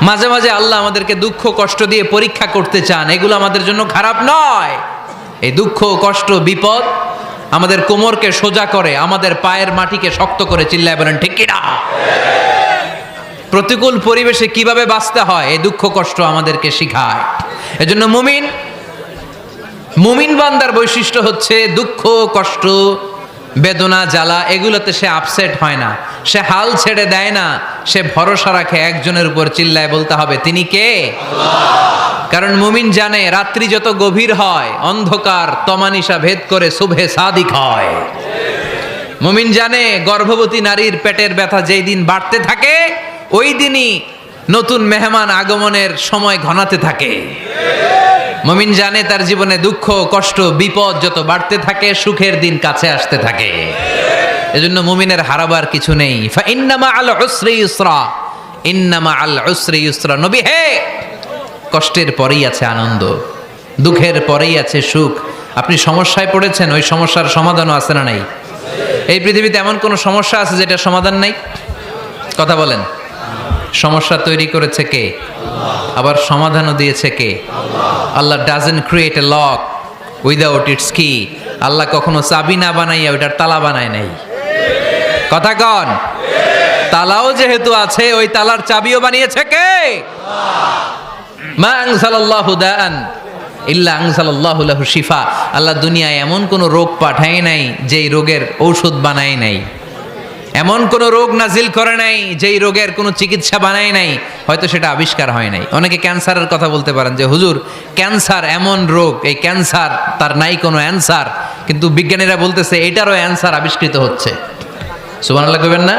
মাঝে মাঝে আল্লাহ আমাদেরকে দুঃখ কষ্ট দিয়ে পরীক্ষা করতে চান, এগুলো আমাদের জন্য খারাপ নয়। এই দুঃখ কষ্ট বিপদ আমাদের কোমরকে সোজা করে, আমাদের পায়ের মাটিকে শক্ত করে, চিল্লায় বলেন ঠিক কিনা? প্রতিকূল পরিবেশে কিভাবে বাঁচতে হয় এই দুঃখ কষ্ট আমাদেরকে শিখায়। এজন্য মুমিন বান্দার বৈশিষ্ট্য হচ্ছে দুঃখ কষ্ট বেদনা জ্বালা এগুলোতে সে আপসেট হয় না, সে হাল ছেড়ে দেয় না, সে ভরসা রাখে একজনের উপর, চিল্লায় বলতে হবে তিনি কে? কারণ মুমিন জানে রাত্রি যত গভীর হয় অন্ধকার তমানিসা ভেদ করে সুবহে সাদিক হয়। মুমিন জানে গর্ভবতী নারীর পেটের ব্যথা যেই দিন বাড়তে থাকে ওই দিনই নতুন মেহমান আগমনের সময় ঘনাতে থাকে। মুমিন জানে তার জীবনে দুঃখ কষ্ট বিপদ যত বাড়তে থাকে সুখের দিন কাছে আসতে থাকে। এজন্য মুমিনের হারাবার কিছু নেই। ফা ইন্নামা আল উসরি ইউসরা, ইন্নামা আল উসরি ইউসরা। নবী হে, কষ্টের পরেই আছে আনন্দ, দুঃখের পরেই আছে সুখ। আপনি সমস্যায় পড়েছেন, ওই সমস্যার সমাধানও আছে না নাই? এই পৃথিবীতে এমন কোন সমস্যা আছে যেটা সমাধান নাই? কথা বলেন। সমস্যা তৈরি করেছে কে? আবার সমাধানও দিয়েছে কে? Allah doesn't create a lock without its key. Allah কখনো চাবি না বানাইয়া ওইটার তালা বানায় নাই। কথা কন। তালাও যেহেতু আছে ওই তালার চাবিও বানিয়েছে কে? মা আনজালাল্লাহু দাআন ইল্লা আনজালাল্লাহু লাহু শিফা। আল্লাহ দুনিয়ায় এমন কোন রোগ পাঠায় নাই যেই রোগের ঔষধ বানায় নাই, এমন কোন রোগ নাজিল করে নাই যেই রোগের কোনো চিকিৎসা বানায় নাই, হয়তো সেটা আবিষ্কার হয় নাই। অনেকে ক্যান্সারের কথা বলতে পারেন যে হুজুর ক্যান্সার এমন রোগ, এই ক্যান্সার তার নাই কোনো অ্যান্সার, কিন্তু বিজ্ঞানীরা বলতেছে এটারও অ্যান্সার আবিষ্কৃত হচ্ছে। সুবহানাল্লাহ কইবেন না?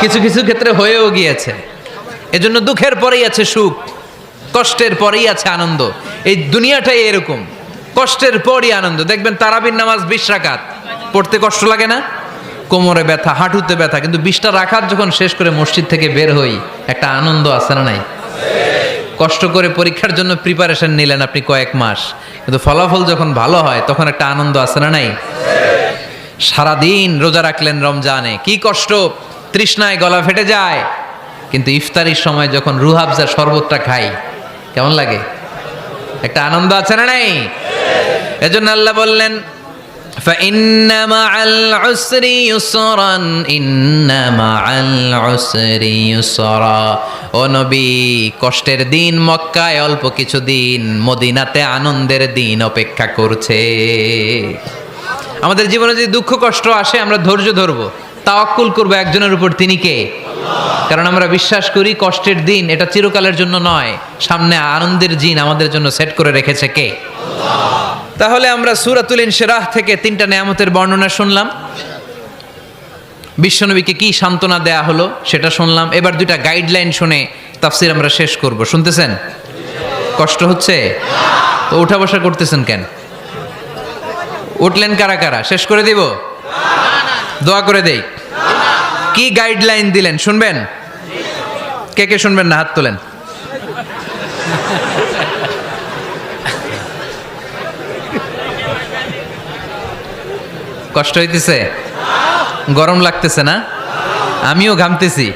কিছু কিছু ক্ষেত্রে হয়েও গিয়েছে। এজন্য দুঃখের পরেই আছে সুখ, কষ্টের পরেই আছে আনন্দ। এই দুনিয়াটাই এরকম, কষ্টের পরই আনন্দ। দেখবেন তারাবির নামাজ 20 রাকাত পড়তে কষ্ট লাগে না? কোমরে ব্যথা, হাঁটুতে ব্যথা, কিন্তু 20টা রাকাত যখন শেষ করে মসজিদ থেকে বের হই একটা আনন্দ আছে না নাই? কষ্ট করে পরীক্ষার জন্য প্রিপারেশন নিলেন আপনি কয়েক মাস, কিন্তু ফলাফল যখন ভালো হয় তখন একটা আনন্দ আছে না নাই? সারাদিন রোজা রাখলেন রমজানে, কি কষ্ট, তৃষ্ণায় গলা ফেটে যায়, কিন্তু ইফতারির সময় যখন রুহাবজা শরবতটা খাই কেমন লাগে? একটা আনন্দ আছে না নাই? এজন্য আল্লাহ বললেন فَإِنَّ مَعَ الْعُسْرِ يُسْرًا إِنَّ مَعَ الْعُسْرِ يُسْرًا। ও নবী, কষ্টের দিন মক্কায় অল্প কিছু দিন, মদিনাতে আনন্দের দিন অপেক্ষা করছে। আমাদের জীবনে যদি দুঃখ কষ্ট আসে আমরা ধৈর্য ধরবো, তাওয়াক্কুল করবো একজনের উপর, তিনি কে? কারণ আমরা বিশ্বাস করি কষ্টের দিন এটা চিরকালের জন্য নয়, সামনে আনন্দের দিন আমাদের জন্য সেট করে রেখেছে কে? তাহলে আমরা সূরাতুল ইনশিরাহ থেকে 3টা নেয়ামতের বর্ণনা শুনলাম, বিশ্বনবীকে কি সান্ত্বনা দেয়া হলো সেটা শুনলাম। এবার 2টা গাইডলাইন শুনে তাফসীর আমরা শেষ করব। শুনতেছেন? কষ্ট হচ্ছে তো উঠা বসা করতেছেন কেন? উঠলেন কারা কারা? শেষ করে দিব? দোয়া করে দেই। কি গাইডলাইন দিলেন শুনবেন? কে কে শুনবেন না হাত তোলেন। কষ্ট হইতেছে? গরম লাগতেছে না? আমিও ঘামতেছি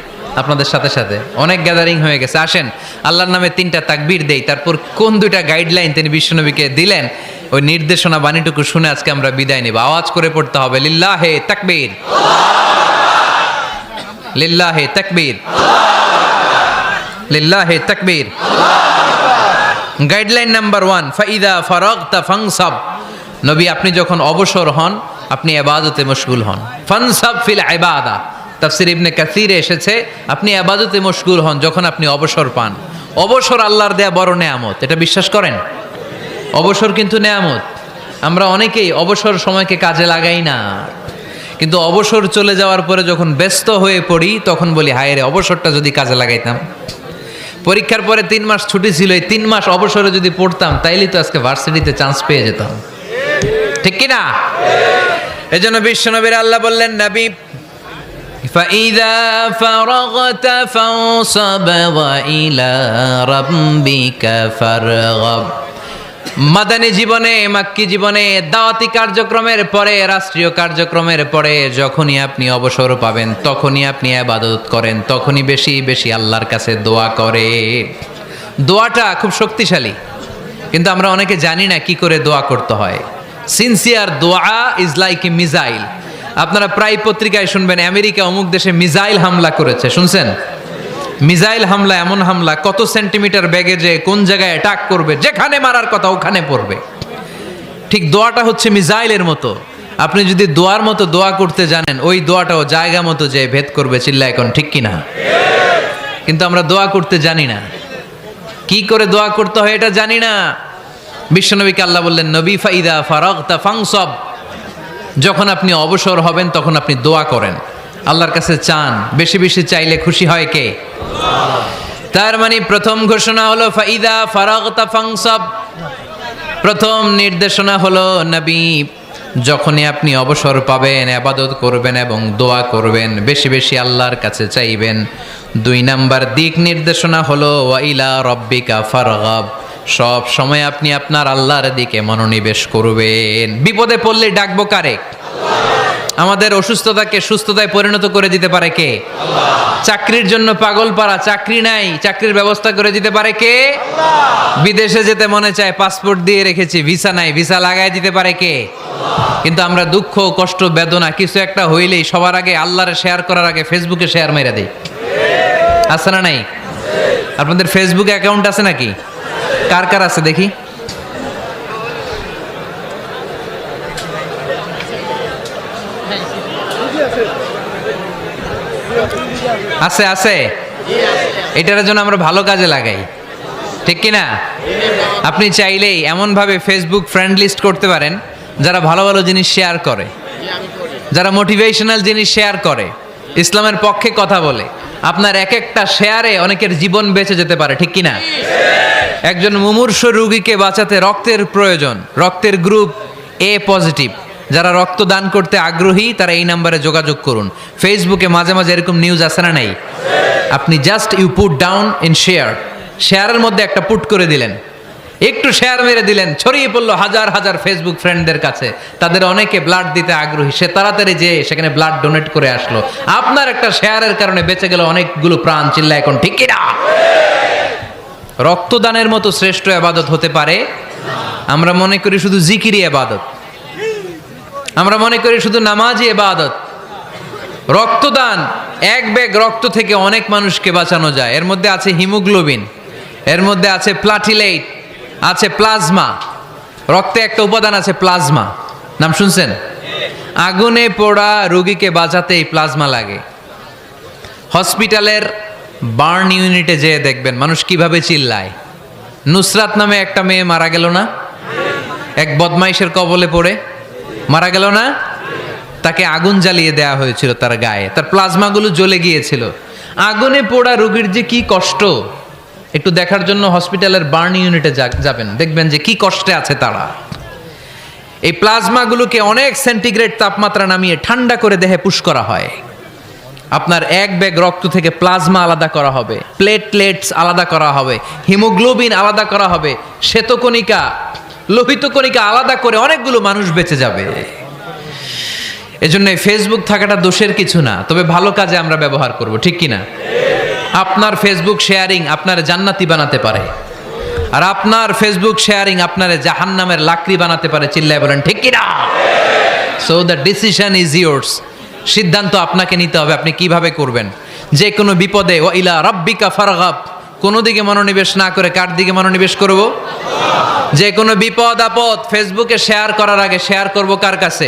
আপনাদের সাথে সাথে, অনেক গ্যাদারিং হয়ে গেছে। আসেন আল্লাহর নামে 3টা তাকবীর দেই, তারপর কোন 2টা গাইডলাইন তিনি বিশ্বনবীকে দিলেন ওই নির্দেশনা বাণীটুকু শুনে আজকে আমরা বিদায় নেব। আওয়াজ করে পড়তে হবে লিল্লাহে তাকবীর, লিল্লাহে তাকবীর, লিল্লাহে তাকবীর। গাইডলাইন নাম্বার 1, ফাইদা ফারাগতা ফানসাব। নবী আপনি যখন অবসর হন আপনি ইবাদতে মশগুল হন। ফানসাব ফিল ইবাদা, তাফসীর ইবনে কাসিরে এসেছে আপনি ইবাদতে মশগুল হন যখন আপনি অবসর পান। অবসর আল্লাহর দেয়া বড় নেয়ামত, এটা বিশ্বাস করেন? অবসর কিন্তু নেয়ামত। আমরা অনেকেই অবসর সময়কে কাজে লাগাই না, কিন্তু অবসর চলে যাওয়ার পরে যখন ব্যস্ত হয়ে পড়ি তখন বলি হায় রে অবসরটা যদি কাজে লাগাইতাম। পরীক্ষার পরে 3 মাস ছুটি ছিল, এই 3 মাস অবসরে যদি পড়তাম তাইলে তো আজকে ভার্সিটিতে চান্স পেয়ে যেতাম, ঠিক কি না? এজন্য বিশ্বনবীর আল্লাহ বললেন নবী فَإِذَا فَرَغْتَ فَانصَبْ وَإِلَى رَبِّكَ فَارْغَب। মাদানী জীবনে, মাক্কি জীবনে, দাওয়াতি কার্যক্রমের পরে, রাষ্ট্রীয় কার্যক্রমের পরে যখনই আপনি অবসর পাবেন তখনই আপনি ইবাদত করেন, তখনই বেশি বেশি আল্লাহর কাছে দোয়া করে। দোয়াটা খুব শক্তিশালী, কিন্তু আমরা অনেকে জানি না কি করে দোয়া করতে হয়। সিনসিয়ার দোয়া ইজ লাইক এ মিসাইল। আপনারা প্রায় পত্রিকায় শুনবেন আমেরিকা অমুক দেশে মিসাইল হামলা করেছে, শুনছেন? মিসাইল হামলা এমন হামলা, কত সেন্টিমিটার ব্যাগে যে কোন জায়গায় অ্যাটাক করবে, যেখানে মারার কথা ওখানে পড়বে। ঠিক দোয়াটা হচ্ছে মিসাইলের মতো। আপনি যদি দোয়ার মতো দোয়া করতে জানেন, ওই দোয়াটাও জায়গা মতো যে ভেদ করবে। চিল্লা এখন ঠিক কিনা? কিন্তু আমরা দোয়া করতে জানি না, কি করে দোয়া করতে হয় এটা জানি না। বিশ্বনবীকে আল্লাহ বললেন, নবী ফাইদা ফারাগতা ফানসব, যখন আপনি অবসর হবেন তখন আপনি দোয়া করেন, আল্লাহর কাছে চান। বেশি বেশি চাইলে খুশি হয় কে? তার মানে প্রথম ঘোষণা হলো ফাইদা ফারাগতা ফানসব। প্রথম নির্দেশনা হলো নবী, যখনই আপনি অবসর পাবেন ইবাদত করবেন এবং দোয়া করবেন, বেশি বেশি আল্লাহর কাছে চাইবেন। 2 নাম্বার দিক নির্দেশনা হলো ওয়াইলা রব্বিকা ফারগাব, সব সময় আপনি আপনার আল্লাহর দিকে মনোনিবেশ করবেন। বিপদে পড়লে ডাকবো কারে? আমাদের অসুস্থতাকে সুস্থতায় পরিণত করে দিতে পারে কে? চাকরির জন্য পাগল পারা, চাকরি নাই, চাকরির ব্যবস্থা করে দিতে পারে কে? বিদেশে যেতে মনে চায়, পাসপোর্ট দিয়ে রেখেছি, ভিসা নাই, ভিসা লাগাই দিতে পারে কে? কিন্তু আমরা দুঃখ, কষ্ট, বেদনা কিছু একটা হইলেই সবার আগে আল্লাহরে শেয়ার করার আগে ফেসবুকে শেয়ার মেরে দিই। আছে না নাই? আপনাদের ফেসবুকে অ্যাকাউন্ট আছে নাকি? কার কার আছে দেখি? আছে আছে। এটার জন্য আমরা ভালো কাজে লাগাই, ঠিক কিনা? আপনি চাইলেই এমনভাবে ফেসবুক ফ্রেন্ড লিস্ট করতে পারেন যারা ভালো ভালো জিনিস শেয়ার করে, যারা মোটিভেশনাল জিনিস শেয়ার করে, ইসলামের পক্ষে কথা বলে। আপনার এক একটা শেয়ারে অনেকের জীবন বেঁচে যেতে পারে, ঠিক কিনা? একজন মুমূর্ষ রোগীকে বাঁচাতে রক্তের প্রয়োজন, রক্তের গ্রুপ এ পজিটিভ। যারা রক্ত দান করতে আগ্রহী তারা এই নাম্বারে যোগাযোগ করুন। ফেসবুকে মাঝে মাঝে এরকম নিউজ আসে না নাই? আপনি just you put down in share, শেয়ারের মধ্যে একটা পুট করে দিলেন, একটু শেয়ার মেরে দিলেন, ছড়িয়ে পড়লো হাজার হাজার ফেসবুক ফ্রেন্ডদের কাছে। তাদের অনেকে ব্লাড দিতে আগ্রহী, সে তাড়াতাড়ি যেয়ে সেখানে ব্লাড ডোনেট করে আসলো। আপনার একটা শেয়ারের কারণে বেঁচে গেল অনেকগুলো প্রাণ। চিল্লা এখন ঠিক কিনা? রক্তদানের মতো শ্রেষ্ঠ ইবাদত হতে পারে? আমরা মনে করি শুধু জিকিরি ইবাদত, আমরা মনে করি শুধু নামাজি ইবাদত। রক্তদান, এক ব্যাগ রক্ত থেকে অনেক মানুষকে বাঁচানো যায়। এর মধ্যে আছে হিমোগ্লোবিন, এর মধ্যে আছে প্লাটিলেট, আছে প্লাজমা। রক্তে একটা উপাদান আছে প্লাজমা, নাম শুনছেন? আগুনে পোড়া রোগীকে বাঁচাতে এই প্লাজমা লাগে। হসপিটালের বার্ন ইউনিটে যেয়ে দেখবেন মানুষ কিভাবে চিল্লায়। নুসরাত নামে একটা মেয়ে মারা গেল না? এক বদমাইশের কবলে পড়ে মারা গেল না? তাকে আগুন জ্বালিয়ে দেওয়া হয়েছিল তার গায়ে, তার প্লাজমাগুলো জ্বলে গিয়েছিল। আগুনে পোড়া রোগীর যে কি কষ্ট, একটু দেখার জন্য হসপিটালের বার্ন ইউনিটে যাবেন, দেখবেন যে কি কষ্টে আছে তারা। এই প্লাজমাগুলোকে অনেক সেন্টিগ্রেড তাপমাত্রা নামিয়ে ঠান্ডা করে দেহে পুশ করা হয়। আপনার এক ব্যাগ রক্ত থেকে প্লাজমা আলাদা করা হবে, প্লেটলেটস আলাদা করা হবে, হিমোগ্লোবিন আলাদা করা হবে, শ্বেতকণিকা, লোহিত কণিকা আলাদা করে অনেকগুলো মানুষ বেঁচে যাবে। এজন্য ফেসবুক থাকাটা দোষের কিছু না, তবে ভালো কাজে আমরা ব্যবহার করব, ঠিক কিনা? আপনার ফেসবুক শেয়ারিং আপনার জান্নাতি বানাতে পারে, আর আপনার ফেসবুক শেয়ারিং আপনার জাহান্নামের লাকড়ি বানাতে পারে। চিল্লায় বলেন ঠিক কিনা? So the decision is yours. সিদ্ধান্ত আপনাকে নিতে হবে, আপনি কিভাবে করবেন। যে কোনো বিপদে ওয়াইলা রাব্বিকা ফারগাব, কোনো দিকে মনোনিবেশ না করে কার দিকে মনোনিবেশ করব? যে কোনো বিপদ আপদ ফেসবুকে শেয়ার করার আগে শেয়ার করব কার কাছে?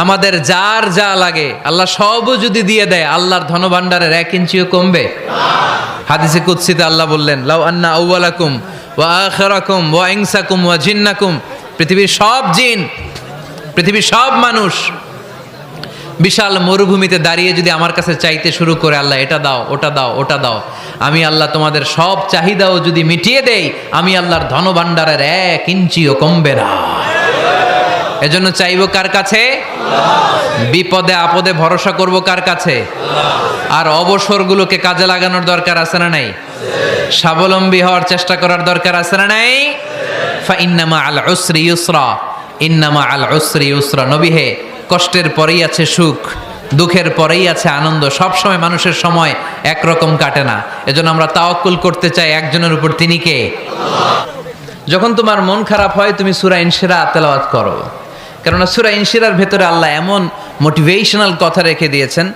আমাদের যার যা লাগে আল্লাহ সবও যদি দিয়ে দেয়, আল্লাহর ধনভাণ্ডারের 1 ইঞ্চিও কমবে? হাদিসে কুদসিতে আল্লাহ বললেন, লাউ আন্না আউওয়ালাকুম ওয়া আখিরাকুম ওয়া ইনসাকুম ওয়া জিন্নাকুম, পৃথিবীর সব জিন, পৃথিবীর সব মানুষ বিশাল মরুভূমিতে দাঁড়িয়ে যদি আমার কাছে চাইতে শুরু করে, আল্লাহ এটা দাও, ওটা দাও, ওটা দাও, আমি আল্লাহ তোমাদের সব চাহিদাও যদি মিটিয়ে দেই, আমি আল্লাহর ধনভাণ্ডারের 1 ইঞ্চিও কমবে না। এজন্য চাইবো কার কাছে? বিপদে আপদে ভরসা করব কার কাছে? আর অবসরগুলোকে কাজে লাগানোর দরকার আছে না নাই? স্বাবলম্বী হওয়ার চেষ্টা করার দরকার আছে না নাই? ফা ইন্নামা আল উসরি ইউসরা, ইন্নামা আল উসরি ইউসরা। নবী হে, কষ্টের পরেই আছে সুখ, দুঃখের পরেই আছে আনন্দ। সব সময় মানুষের সময় একরকম কাটে না। এজন্য আমরা তাওয়াক্কুল করতে চাই একজনের উপর, তিনি কে? যখন তোমার মন খারাপ হয় তুমি সূরা ইনশিরাহ তেলাওয়াত করো, কেননা সূরা ইনশিরাহর ভেতরে আল্লাহ এমন মোটিভেশনাল কথা রেখে দিয়েছেন,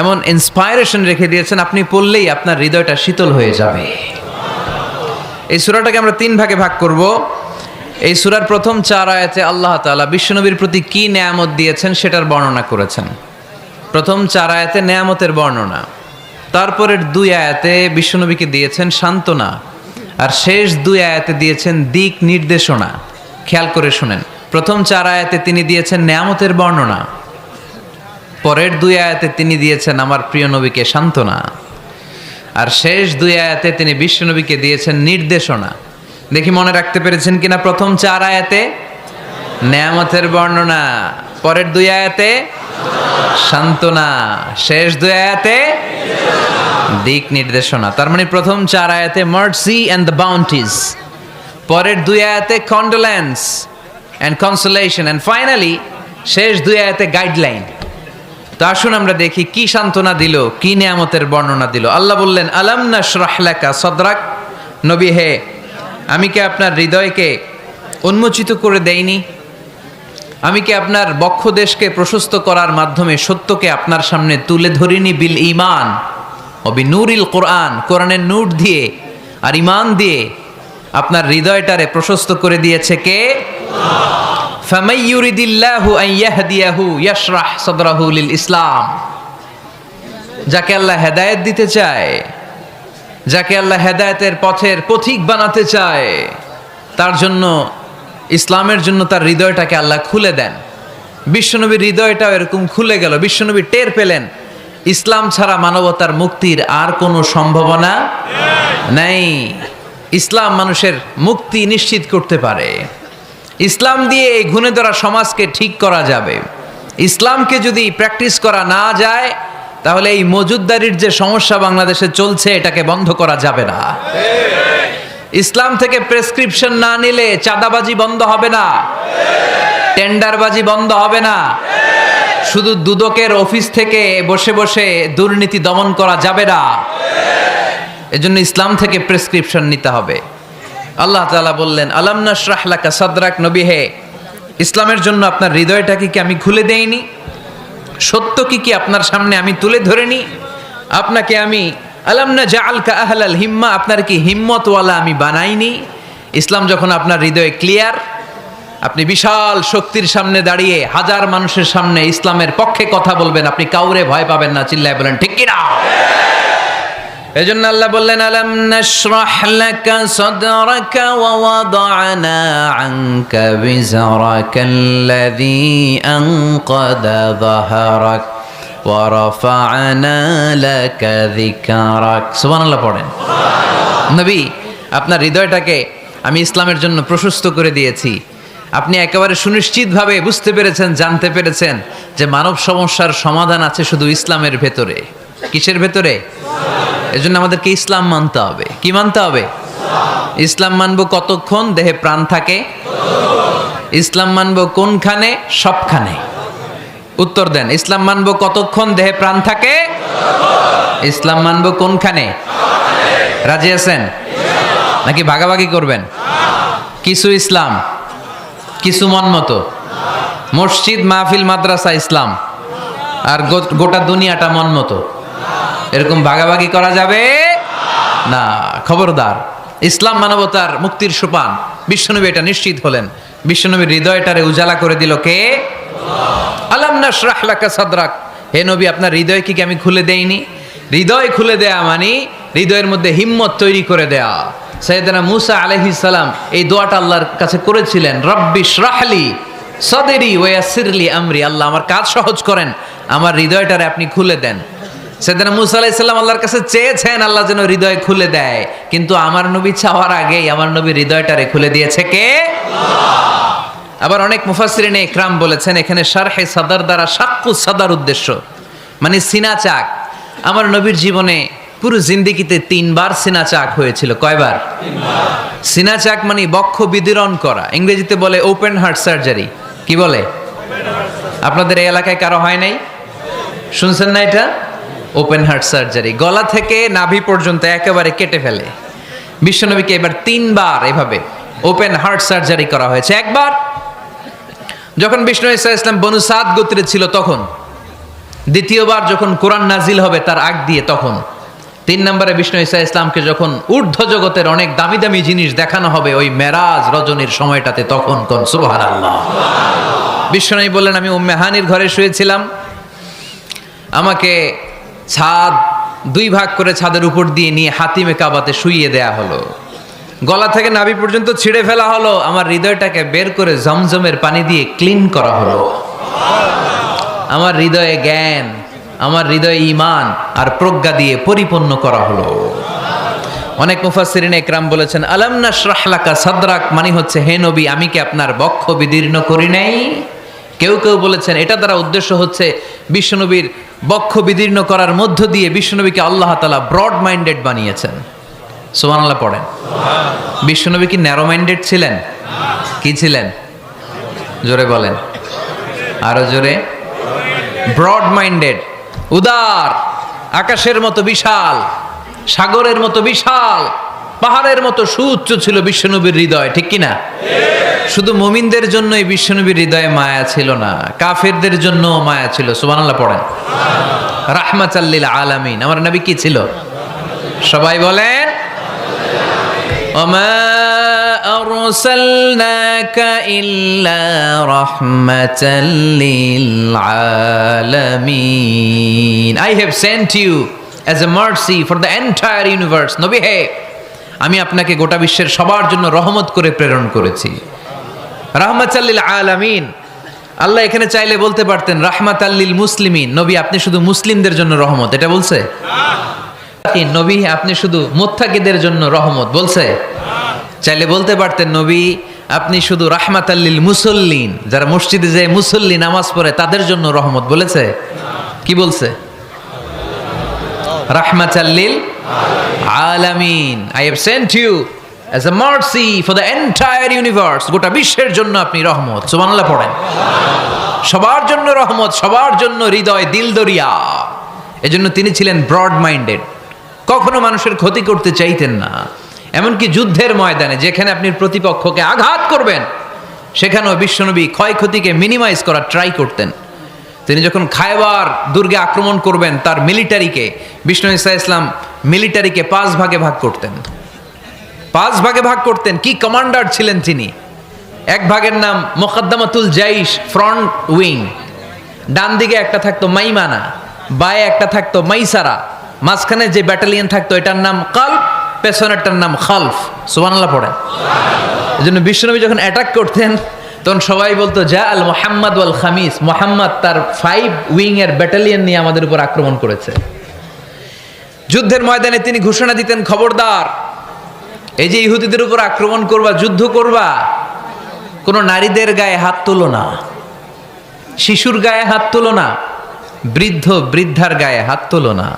এমন ইন্সপায়ারেশন রেখে দিয়েছেন, আপনি পড়লেই আপনার হৃদয়টা শীতল হয়ে যাবে। এই সূরাটাকে আমরা 3 ভাগে ভাগ করব। এই সূরার প্রথম 4 আয়াতে আল্লাহ তাআলা বিশ্বনবীর প্রতি কি নেয়ামত দিয়েছেন সেটার বর্ণনা করেছেন। প্রথম 4 আয়াতে নেয়ামতের বর্ণনা, তারপরের 2 আয়াতে বিশ্বনবীকে দিয়েছেন সান্ত্বনা, আর শেষ 2 আয়াতে দিয়েছেন দিক নির্দেশনা। খেয়াল করে শুনেন, প্রথম 4 আয়াতে তিনি দিয়েছেন নেয়ামতের বর্ণনা, পরের 2 আয়াতে তিনি দিয়েছেন আমার প্রিয় নবীকে সান্ত্বনা, আর শেষ 2 আয়াতে তিনি বিশ্বনবীকে দিয়েছেন নির্দেশনা। দেখি মনে রাখতে পেরেছেন কিনা? প্রথম 4 আয়াতে নেয়ামতের বর্ণনা, পরের 2 আয়াতে সান্ত্বনা, শেষ 2 আয়াতে দিক নির্দেশনা। তার মানে প্রথম 4 আয়াতে মার্সি এন্ড দ্য বাউন্টিজ, পরের 2 আয়াতে condolence and consolation, and finally শেষ 2 আয়াতে গাইডলাইন। তো আসুন আমরা দেখি কি সান্ত্বনা দিল, কি নিয়ামতের বর্ণনা দিল। আল্লাহ বললেন, আলাম নাশরাহ লাকা সাদরাক, নবী হে, আমি কি আপনার হৃদয়কে উন্মোচিত করে দেইনি? আমি কি আপনার বক্ষদেশকে প্রশস্ত করার মাধ্যমে সত্যকে আপনার সামনে তুলে ধরিনি? বিল ঈমান ও বিনূরিল কোরআন, কোরআনের নূর দিয়ে আর ঈমান দিয়ে আপনার হৃদয়টারে প্রশস্ত করে দিয়েছে কে? ফামাই ইউরিদিল্লাহু আন ইয়াহদিয়াহু ইয়াশরাহ সাদরাহু লিল ইসলাম। যাকে আল্লাহ হেদায়েত দিতে চায়, যাকে আল্লাহ হেদায়েতের পথের পথিক বানাতে চায়, তার জন্য, ইসলামের জন্য তার হৃদয়টাকে আল্লাহ খুলে দেন। বিশ্বনবীর হৃদয়টাও এরকম খুলে গেল। বিশ্বনবী টের পেলেন ইসলাম ছাড়া মানবতার মুক্তির আর কোনো সম্ভাবনা নেই। ইসলাম মানুষের মুক্তি নিশ্চিত করতে পারে। ইসলাম দিয়ে এই ঘুণে ধরা সমাজকে ঠিক করা যাবে। ইসলামকে যদি প্র্যাকটিস করা না যায়, তাহলে এই মজুদদারির যে সমস্যা বাংলাদেশে চলছে, এটাকে বন্ধ করা যাবে না। ইসলাম থেকে প্রেসক্রিপশন না নিলে চাঁদাবাজি বন্ধ হবে না, টেন্ডারবাজি বন্ধ হবে না, শুধু দুদকের অফিস থেকে বসে বসে দুর্নীতি দমন করা যাবে না। এজন্য ইসলাম থেকে প্রেসক্রিপশন নিতে হবে। আল্লাহ তাআলা বললেন, আলাম নাশরাহ লাকা সাদরাক, নবী হে, ইসলামের জন্য আপনার হৃদয়টাকে কি আমি খুলে দেইনি? সত্য কি আপনার সামনে আমি তুলে ধরিনি? আপনাকে আমি আলাম নাজআলকা আহলাল হিম্মা, আপনার কি হিম্মতওয়ালা আমি বানাইনি? ইসলাম যখন আপনার হৃদয়ে ক্লিয়ার, আপনি বিশাল শক্তির সামনে দাঁড়িয়ে হাজার মানুষের সামনে ইসলামের পক্ষে কথা বলবেন, আপনি কাউরে ভয় পাবেন না। চিল্লায় বলেন ঠিক কিনা? এজন্য আল্লাহ বললেন, আলাম নাশরাহ লাকা সাদরাকা ওয়া ওয়াদা'না আনকা বিজরাকাল্লাযী আনকাদা যাহরাক ওয়া রাফা'না লাকা যিকরাক। সুবহানাল্লাহ পড়েন। নবী, আপনার হৃদয়টাকে আমি ইসলামের জন্য প্রশস্ত করে দিয়েছি। আপনি একেবারে সুনিশ্চিতভাবে বুঝতে পেরেছেন, জানতে পেরেছেন যে মানব সমস্যার সমাধান আছে শুধু ইসলামের ভেতরে। কিসের ভেতরে? এজন্য আমাদেরকে ইসলাম মানতে হবে। কি মানতে হবে? ইসলাম মানবো কতক্ষণ দেহে প্রাণ থাকে? ইসলাম মানবো কোনখানে? সবখানে। উত্তর দেন, ইসলাম মানবো কতক্ষণ দেহে প্রাণ থাকে? ইসলাম মানবো কোনখানে? রাজি আছেন নাকি ভাগাভাগি করবেন? কিছু ইসলাম, কিছু মন মতো। মসজিদ, মাহফিল, মাদ্রাসা ইসলাম, আর গোটা দুনিয়াটা মন মতো। এরকম ভাগাভাগি করা যাবে না, খবরদার। ইসলাম মানবতার মুক্তির সোপান। বিশ্বনবী এটা নিশ্চিত হলেন। বিশ্বনবীর হৃদয়টারে উজালা করে দিল কে? আলাম নাশরাহ লাকা সাদরাক, হে নবী, আপনার হৃদয় কি আমি খুলে দেইনি? হৃদয় খুলে দেয়া মানে হৃদয়ের মধ্যে হিম্মত তৈরি করে দেয়া। সাইয়েদনা মুসা আলাইহিস সালাম এই দোয়াটা আল্লাহর কাছে করেছিলেন, রব্বি শরাহলি সাদরি ওয়া ইয়াসসিরলি আমরি, আল্লাহ আমার কাজ সহজ করেন, আমার হৃদয়টারে আপনি খুলে দেন। সাইয়েদনা মুসা আলাইহিস সালাম আল্লাহর কাছে চেয়েছেন আল্লাহ যেন হৃদয় খুলে দেয়, কিন্তু আমার নবী চাওয়ার আগেই আমার নবীর হৃদয়টারে খুলে দিয়েছে কে? আল্লাহ। আবার অনেক মুফাসসিরিনে ইকরাম বলেছেন এখানে শারহে সাদর দ্বারা শাক্কু সাদর উদ্দেশ্য, মানে সিনা চাক। আমার নবীর জীবনে পুরো জিন্দেগিতে 3 বার সিনা চাক হয়েছিল। কয়বার? 3 বার। সিনা চাক মানে বক্ষ বিদীর্ণ করা, ইংরেজিতে বলে ওপেন হার্ট সার্জারি। কি বলে? আপনাদের এই এলাকায় কারো হয় নাই? শুনছেন না এটা? ওপেন হার্ট সার্জারি, গলা থেকে নাভি পর্যন্ত একেবারে কেটে ফেলে। বিশ্বনবীকে এবার 3 বার এভাবে ওপেন হার্ট সার্জারি করা হয়েছে। একবার যখন বিষ্ণু ঈসা ইসলাম বনু সাদ গোত্রে ছিল তখন, দ্বিতীয়বার যখন কোরআন নাজিল হবে তার আগ দিয়ে তখন, 3 নম্বরে বিষ্ণু ঈসা ইসলামকে যখন ঊর্ধ্ব জগতের অনেক দামি দামি জিনিস দেখানো হবে ওই মেরাজ রজনীর সময়টাতে, তখন কোন সুবহানাল্লাহ। বিষ্ণু বললেন, আমি উম্মে হানির ঘরে শুয়েছিলাম, আমাকে ছাদ 2 ভাগ করে ছাদের উপর দিয়ে নিয়ে হাতিমে কাবাতে শুইয়ে দেয়া হলো, গলা থেকে নাভি পর্যন্ত ছিঁড়ে ফেলা হলো, আমার হৃদয়টাকে বের করে জমজমের পানি দিয়ে ক্লিন করা হলো, আমার হৃদয়ে জ্ঞান, আমার হৃদয়ে ঈমান আর প্রজ্ঞা দিয়ে পরিপূর্ণ করা হলো। অনেক মুফাসসিরিন একরাম বলেছেন, আলাম নাশরাহ লাকা সাদরাক মানে হচ্ছে, হে নবী আমি কি আপনার বক্ষ বিদীর্ণ করি নাই? কেউ কেউ বলেছেন এটা দ্বারা উদ্দেশ্য হচ্ছে বিশ্বনবীর বক্ষ বিদীর্ণ করার মধ্য দিয়ে বিশ্বনবীকে আল্লাহ তাআলা ব্রড মাইন্ডেড বানিয়েছেন। সুবহানাল্লাহ পড়েন। বিশ্বনবী কি ন্যারো মাইন্ডেড ছিলেন? কি ছিলেন? জোরে বলেন, আরো জোরে। ব্রড মাইন্ডেড, উদার, আকাশের মতো বিশাল, সাগরের মতো বিশাল, পাহাড়ের মতো সুউচ্চ ছিল বিশ্বনবীর হৃদয়, ঠিক কি না? শুধু মুমিনদের জন্যই বিশ্বনবীর হৃদয়ে মায়া ছিল না, কাফেরদের জন্য মায়া ছিল। সুবহানাল্লাহ পড়েন। রাহমাতাল লিল আলামিন, আমার নবী কি ছিল? সবাই বলেন, ওমা আরসালনাকা ইল্লা রাহমাতাল লিল আলামিন। I have sent you as a mercy for the entire universe. নবী হে, আমি আপনাকে গোটা বিশ্বের সবার জন্য রহমত করে প্রেরণ করেছি। রাহমাতাল লিল আলামিন, আল্লাহ এখানে চাইলে বলতে পারতেন রাহমাতাল লিল মুসলিমিন, নবী আপনি শুধু মুসলিমদের জন্য রহমত, এটা বলছে? নবী আপনি শুধু মুত্তাকিদের জন্য রহমত, বলছে? চাইলে বলতে পারতেন নবী আপনি শুধু রাহমাতাল লিল মুসল্লিন, যারা মসজিদে যায় মুসল্লি নামাজ পড়ে তাদের জন্য রহমত, বলেছে? কি বলছে? রাহমাতাল লিল আলামিন, I have sent you as a mercy for the entire universe, গোটা বিশ্বের জন্য আপনি রহমত। সুবহানাল্লাহ পড়েন। সবার জন্য রহমত, সবার জন্য হৃদয় দিল দরিয়া। এজন্য তিনি ছিলেন ব্রড মাইন্ডেড, কখনো মানুষের ক্ষতি করতে চাইতেন না। এমনকি যুদ্ধের ময়দানে যেখানে আপনি প্রতিপক্ষকে আঘাত করবেন সেখানেও বিশ্বনবী ক্ষয়ক্ষতিকে মিনিমাইজ করার ট্রাই করতেন। তিনি যখন খায়বার দুর্গে আক্রমণ করবেন তার মিলিটারিকে, বিষ্ণু ঈসা ইসলাম মিলিটারিকে 5 ভাগে ভাগ করতেন। 5 ভাগে ভাগ করতেন। কি কমান্ডার ছিলেন তিনি! এক ভাগের নাম মুকদ্দমাতুল জাইশ, ফ্রন্ট উইং। ডান দিকে একটা থাকতো মাইমানা, বায়ে একটা থাকতো মাইসারা, মাঝখানে যে ব্যাটালিয়ন থাকতো এটার নাম কালব, পেছনেরটার নাম খালফ। সুবহানাল্লাহ পড়ে। এজন্য বিশ্বনবী যখন অ্যাটাক করতেন তখন সবাই বলতো যা আল মুহাম্মদ ওয়াল খামিস, মুহাম্মদ তার 5 উইং এর ব্যাটালিয়ন নিয়ে আমাদের উপর আক্রমণ করেছে। যুদ্ধের ময়দানে তিনি ঘোষণা দিতেন, খবরদার এই যে ইহুদিদের উপর আক্রমণ করবা, যুদ্ধ করবা, কোনো নারীদের গায়ে হাত তোলো না, শিশুর গায়ে হাত তোলো না, বৃদ্ধ বৃদ্ধার গায়ে হাত তোলো না,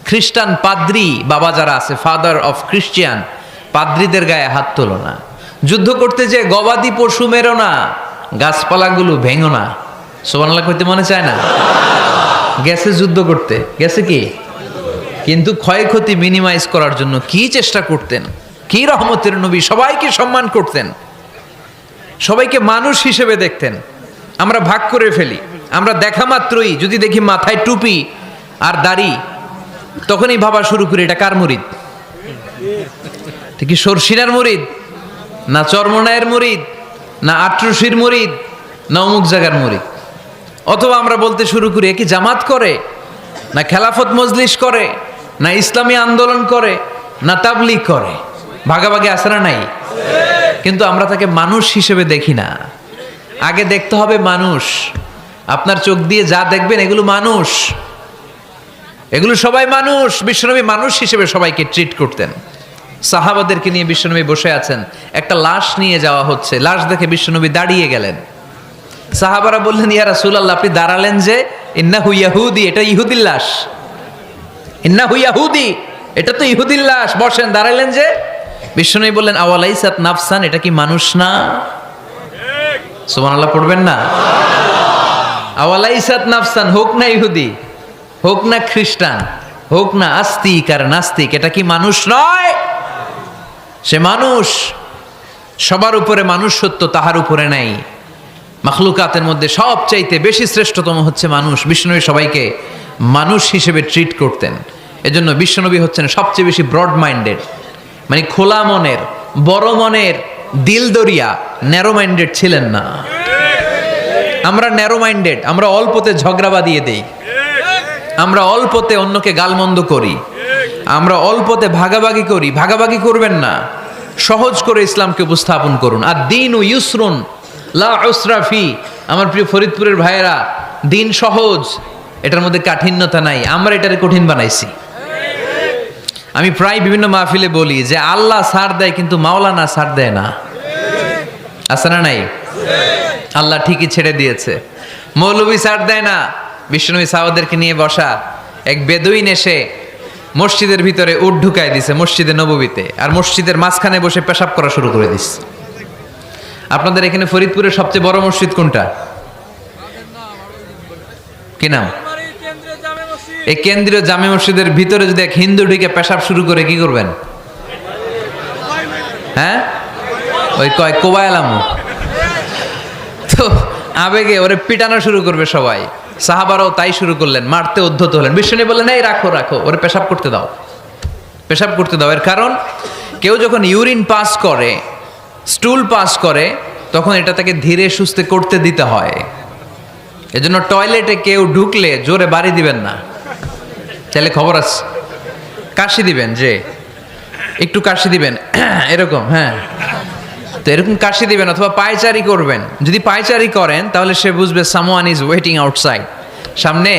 খ্রিস্টান পাদ্রী বাবা যারা আছে, ফাদার অফ খ্রিস্টিয়ান, পাদ্রীদের গায়ে হাত তোলো না, যুদ্ধ করতে যে গবাদি পশু মেরো না, গাছপালাগুলো ভেঙো না। সুবহানাল্লাহ কইতে মনে চায় না? গেছে যুদ্ধ করতে, গেছে কি, কিন্তু ক্ষয়ক্ষতি মিনিমাইজ করার জন্য কি চেষ্টা করতেন! কি রহমতের নবী! সবাইকে সম্মান করতেন, সবাইকে মানুষ হিসেবে দেখতেন। আমরা ভাগ করে ফেলি, আমরা দেখা মাত্রই যদি দেখি মাথায় টুপি আর দাড়ি, তখনই ভাবা শুরু করি এটা কার মুরিদ? ঠিক সরসিনার মুরিদ, না চরমনায়ের মুরিদ, না আট্রসির মুরিদ, না অমুক জায়গার মুরিদ। অথবা আমরা বলতে শুরু করি কি জামাত করে, না খেলাফত মজলিস করে, না ইসলামী আন্দোলন করে, না তাবলীগ করে। ভাগাভাগি আছে না নাই? কিন্তু আমরা তাকে মানুষ হিসেবে দেখি না। আগে দেখতে হবে মানুষ। আপনার চোখ দিয়ে যা দেখবেন এগুলো মানুষ, এগুলো সবাই মানুষ। বিশ্বনবী মানুষ হিসেবে সবাইকে ট্রিট করতেন। সাহাবাদেরকে নিয়ে বিশ্বনবী বসে আছেন, একটা লাশ নিয়ে যাওয়া হচ্ছে, লাশ দেখে বিশ্বনবী দাঁড়িয়ে গেলেন। সাহাবারা বললেন, ইয়া রাসূলুল্লাহ আপনি দাঁড়ালেন যে? ইন্নাহু ইয়াহুদি, এটা ইহুদির লাশ। ইন্নাহু ইয়াহুদি, এটা তো ইহুদির লাশ, বসেন। দাঁড়াইলেন যে? বিষ্ণু বললেন আওয়ালাইসাত নাফসান, এটা কি মানুষ না? সুবহানাল্লাহ পড়বেন না? আওয়ালাইসাত নাফসান, হোক না ইহুদি, হোক না খ্রিস্টান, হোক না আস্তিক আর নাস্তিক, এটা কি মানুষ নয়? সে মানুষ। সবার উপরে মানুষ সত্য, তাহার উপরে নাই। মাখলুকাতের মধ্যে সবচাইতে বেশি শ্রেষ্ঠতম হচ্ছে মানুষ। বিশ্বনবী সবাইকে মানুষ হিসেবে ট্রিট করতেন। এজন্য বিশ্বনবী হচ্ছেন সবচেয়ে বেশি ব্রড মাইন্ডেড, মানে খোলা মনের, বড় মনের, দিল দরিয়া, ন্যারো মাইন্ডেড ছিলেন না। আমরা ন্যারো মাইন্ডেড, আমরা অল্পতে ঝগড়া বাঁধিয়ে দেই, আমরা অল্পতে অন্যকে গালমন্দ করি, আমরা অল্পতে ভাগাভাগি করি। ভাগাভাগি করবেন না, সহজ করে ইসলামকে উপস্থাপন করুন। আর দিন ও ইউসরুন লা উসরা ফি। আমার প্রিয় ফরিদপুরের ভাইয়েরা, দিন সহজ, এটার মধ্যে কাঠিন্যতা নাই। আমরা এটারে কঠিন বানাইছি। আমি প্রায় বিভিন্ন মাহফিলে বলি যে আল্লাহ ছাড় দেয় কিন্তু মাওলানা ছাড় দেয় না। আছে না নাই? আল্লাহ ঠিকই ছেড়ে দিয়েছে। মৌলভী ছাড় দেয় না। বিশ্বনবী সাহাবাদেরকে নিয়ে বসা এক বেদুইন এসে মসজিদের ভিতরে উট ঢুকায় দিছে, মসজিদে নববীতে, আর মসজিদের মাঝখানে বসে পেশাব করা শুরু করে দিস। আপনাদের এখানে ফরিদপুরের সবচেয়ে বড় মসজিদ কোনটা? কি নাম? এই কেন্দ্রীয় জামে মসজিদের ভিতরে যদি এক হিন্দু ঢুকে পেশাব শুরু করে কি করবেন? হ্যাঁ, ওই কয় কোবায়ালামু। তো আবেগে ওরে পিটানো শুরু করবে সবাই। সাহাবারাও তাই শুরু করলেন, মারতে উদ্ধত হলেন। বিষ্ণু বললেন এই রাখো রাখো, ওরে পেশাব করতে দাও, পেশাব করতে দাও। এর কারণ কেউ যখন ইউরিন পাস করে, স্টুল পাস করে, তখন এটা তাকে ধীরে সুস্থে করতে দিতে হয়। এজন্য টয়লেটে কেউ ঢুকলে জোরে বাড়ি দিবেন না। চাইলে খবর আছে, কাশি দিবেন, যে একটু কাশি দিবেন এরকম, হ্যাঁ, তো এরকম কাশি দিবেন। অথবা পায়চারি করবেন। যদি পায়চারি করেন তাহলে সে বুঝবে সামওয়ান ইজ ওয়েটিং আউটসাইড, সামনে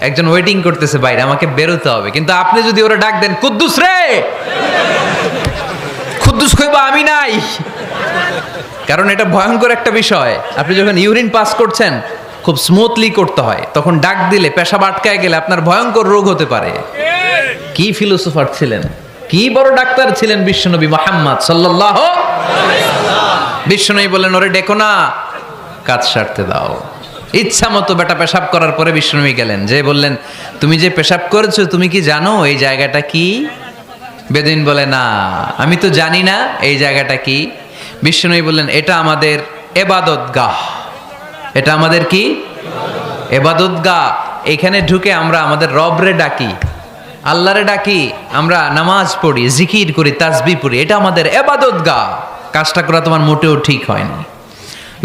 একজন ওয়েটিং করতেছে বাইরে, আমাকে বেরোতে হবে। কিন্তু আপনি যদি ওরা ডাক দেন কুদ্দুস রে, কুদ্দুস কইবা আমি নাই, কারণ এটা ভয়ঙ্কর একটা বিষয়। আপনি যখন ইউরিন পাস করছেন খুব স্মুথলি করতে হয়, তখন ডাক দিলে পেশাব আটকায় গেলে আপনার ভয়ঙ্কর রোগ হতে পারে। কি ফিলোসোফার ছিলেন, কি বড় ডাক্তার ছিলেন বিশ্বনবী মুহাম্মদ সাল্লাল্লাহু আলাইহি ওয়াসাল্লাম। বিশ্বনবী বললেন ওরে ডেকো না, কাজ সারতে দাও। ইচ্ছা মতো বেটা পেশাব করার পরে বিশ্বনবী গেলেন, যে বললেন তুমি যে পেশাব করেছো তুমি কি জানো এই জায়গাটা কি? বেদুইন বলে না, আমি তো জানি না এই জায়গাটা কি। বিশ্বনবী বললেন এটা আমাদের ইবাদতগাহ। এটা আমাদের কি? ইবাদতগাহ। এখানে ঢুকে আমরা আমাদের রবরে ডাকি, আল্লাহরে ডাকি, আমরা নামাজ পড়ি, জিকির করি, তাসবিহ পড়ি, এটা আমাদের ইবাদতগাহ। কাজটা করা তোমার মোটেও ঠিক হয়নি।